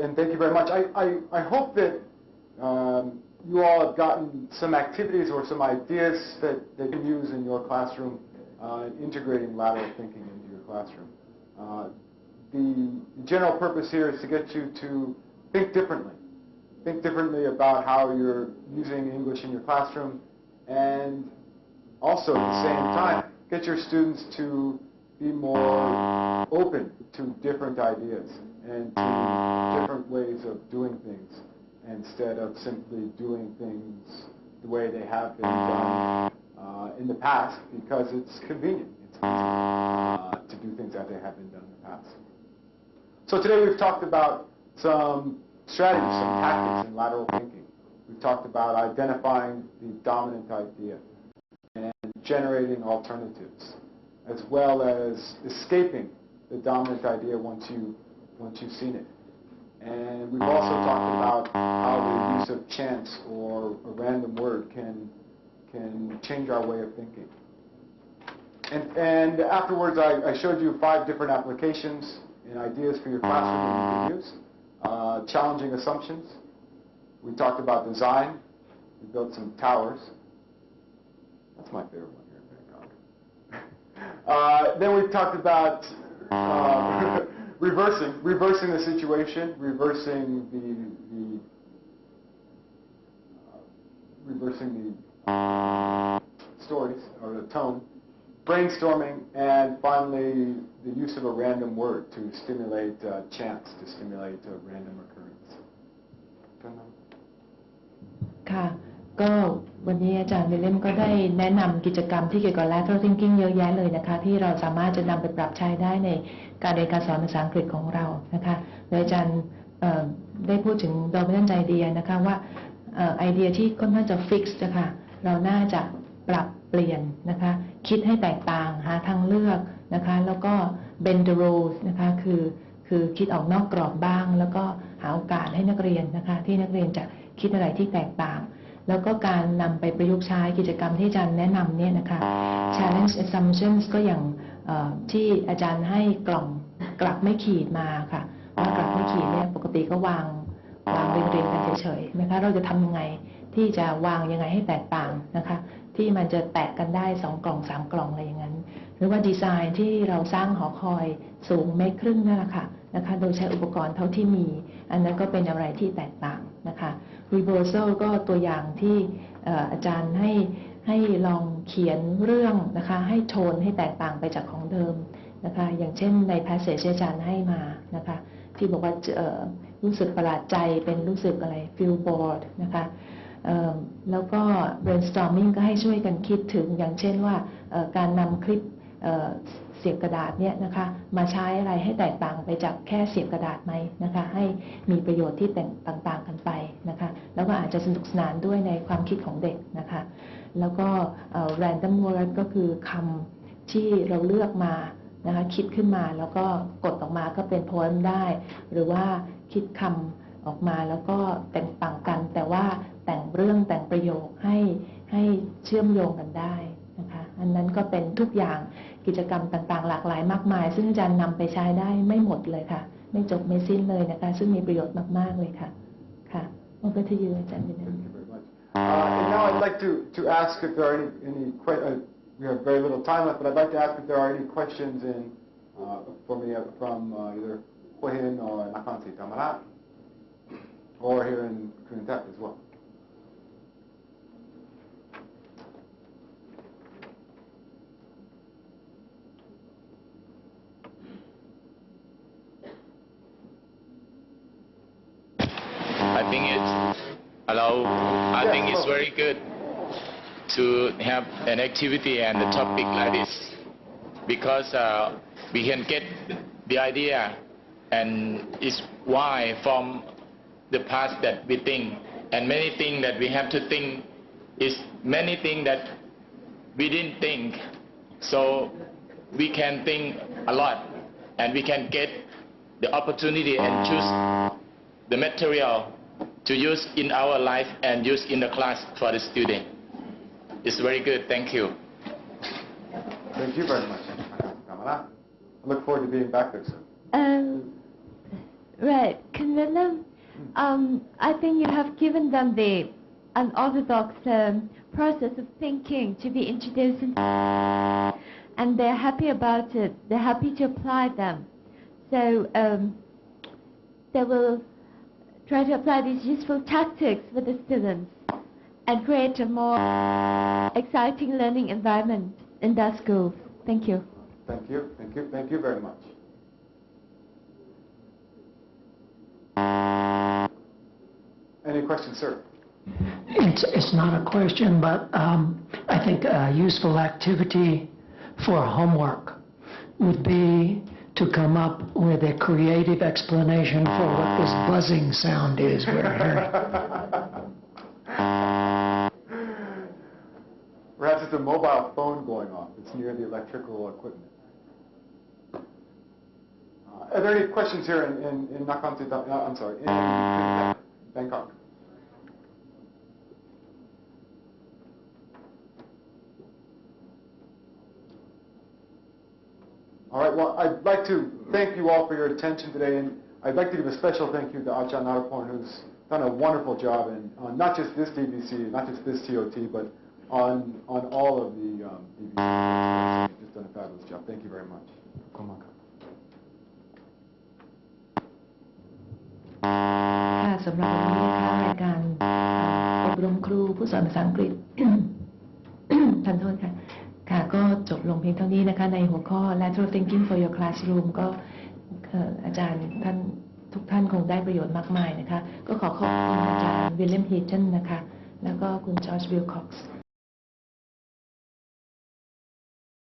And thank you very much. I hope that you all have gotten some activities or some ideas that you can use in your classroom, integrating lateral thinking into your classroom. The general purpose here is to get you to think differently about how you're using English in your classroom, and also at the same time get your students to be more open to different ideas and to different ways of doing things instead of simply doing things the way they have been done in the past because it's convenient. It's easy to do things as they have been done in the past. So today we've talked about some strategies, some tactics in lateral thinking. We've talked about identifying the dominant idea and generating alternatives, as well as escaping the dominant idea once you've seen it. And we've also talked about how the use of chance or a random word can change our way of thinking. And afterwards, I showed you 5 different applications and ideas for your classroom that you can use. Challenging assumptions. We talked about design. We built some towers. That's my favorite one here in Bangkok. Then we talked about reversing the situation, reversing the stories or the tone, brainstorming, and finally the use of a random word to stimulate chance, to stimulate a random occurrence. ค่ะก็วันนี้อาจารย์วิลเลียมก็ได้แนะนำกิจกรรมที่เกี่ยวกับ lateral thinking เยอะแยะเลยนะคะที่เราสามารถจะนำไปปรับใช้ได้ในการเรียนการสอนภาษาอังกฤษของเรานะคะโดยอาจารย์ได้พูดถึง dominant idea นะคะว่าไอเดียที่ค่อนข้างจะ fix นะคะเราน่าจะปรับเปลี่ยนนะคะคิดให้แตกต่างหาทางเลือกนะคะแล้วก็ bend the rules นะคะคือคิดออกนอกกรอบบ้างแล้วก็หาโอกาสให้นักเรียนนะคะที่นักเรียนจะคิดอะไรที่แตกต่างแล้วก็การนำไปประยุกต์ใช้กิจกรรมที่อาจารย์แนะนำเนี่ยนะคะ challenge assumptions ก็อย่างที่อาจารย์ให้กล่องกลับไม่ขีดมาค่ะว่ากลับไม่ขีดเนี่ยปกติก็วางเรียงกันเฉยๆนะคะเราจะทำยังไงที่จะวางยังไงให้แตกต่างนะคะที่มันจะแตกกันได้2กล่อง3กล่องอะไรอย่างนั้นหรือว่าดีไซน์ที่เราสร้างหอคอยสูงเมตรครึ่งนั่นแหละค่ะนะคะโดยใช้อุปกรณ์เท่าที่มีอันนั้นก็เป็นอะไรที่แตกต่างนะคะ reversal ก็ตัวอย่างที่อาจารย์ให้ลองเขียนเรื่องนะคะให้โทนให้แตกต่างไปจากของเดิมนะคะอย่างเช่นใน passage อาจารย์ให้มานะคะที่บอกว่ารู้สึกประหลาดใจเป็นรู้สึกอะไร feel bored นะคะแล้วก็ brainstorming ก็ให้ช่วยกันคิดถึงอย่างเช่นว่าการนำคลิปเสียบกระดาษเนี่ยนะคะมาใช้อะไรให้แตกต่างไปจากแค่เสียบกระดาษไหมนะคะให้มีประโยชน์ที่ต่างๆกันไปนะคะแล้วก็อาจจะสนุกสนานด้วยในความคิดของเด็กนะคะแล้วก็ random word ก็คือคำที่เราเลือกมานะคะคิดขึ้นมาแล้วก็กดออกมาก็เป็น poem ได้หรือว่าคิดคำออกมาแล้วก็แต่งต่างกันแต่ว่าแต่งเรื่องแต่งประโยคให้เชื่อมโยงกันได้นะคะอันนั้นก็เป็นทุกอย่างกิจกรรมต่างๆหลากหลายมากมายซึ่งอาจารย์นำไปใช้ได้ไม่หมดเลยค่ะไม่จบไม่สิ้นเลยนะคะซึ่งมีประโยชน์มากๆเลยค่ะค่ะ over to you อาจารย์วินัย And now I'd like to ask if there are any we have very little time left, but I'd like to ask if there are any questions for me from either Hua Hin or Nakhon Tamarat or here in Korean Tech as well. I think it's very good to have an activity and a topic like this because we can get the idea, and it's why from the past that we think, and many things that we have to think is many things that we didn't think, so we can think a lot, and we can get the opportunity and choose the material to use in our life and use in the class for the student. It's very good. Thank you. Thank you very much. I look forward to being back there soon. Right. Can Willem, I think you have given them the unorthodox process of thinking to be introduced, and they're happy about it. They're happy to apply them. So they will try to apply these useful tactics with the students and create a more exciting learning environment in their schools. Thank you. Thank you. Thank you. Thank you very much. Any questions, sir? It's not a question, but I think a useful activity for homework would be to come up with a creative explanation for what this buzzing sound is we're hearing. Perhaps it's a mobile phone going off. It's near the electrical equipment. Are there any questions here in Nakhon I'm sorry, in Bangkok? All right, well, I'd like to thank you all for your attention today, and I'd like to give a special thank you to Ajahn Naraporn, who's done a wonderful job in not just this DVC, not just this TOT, but on all of the DVCs. He's just done a fabulous job. Thank you very much. ค่ะสำหรับวันนี้นะคะรายการอบรมครูผู้สอนภาษาอังกฤษ ทันโทษค่ะค่ะก็จบลงเพียงเท่านี้นะคะในหัวข้อ Lateral Thinking for your Classroom ก็อาจารย์ท่านทุกท่านคงได้ประโยชน์มากมายนะคะก็ขอขอบคุณอาจารย์วิลเลียมฮีเจนนะคะแล้วก็คุณจอร์จวิลค็อกซ์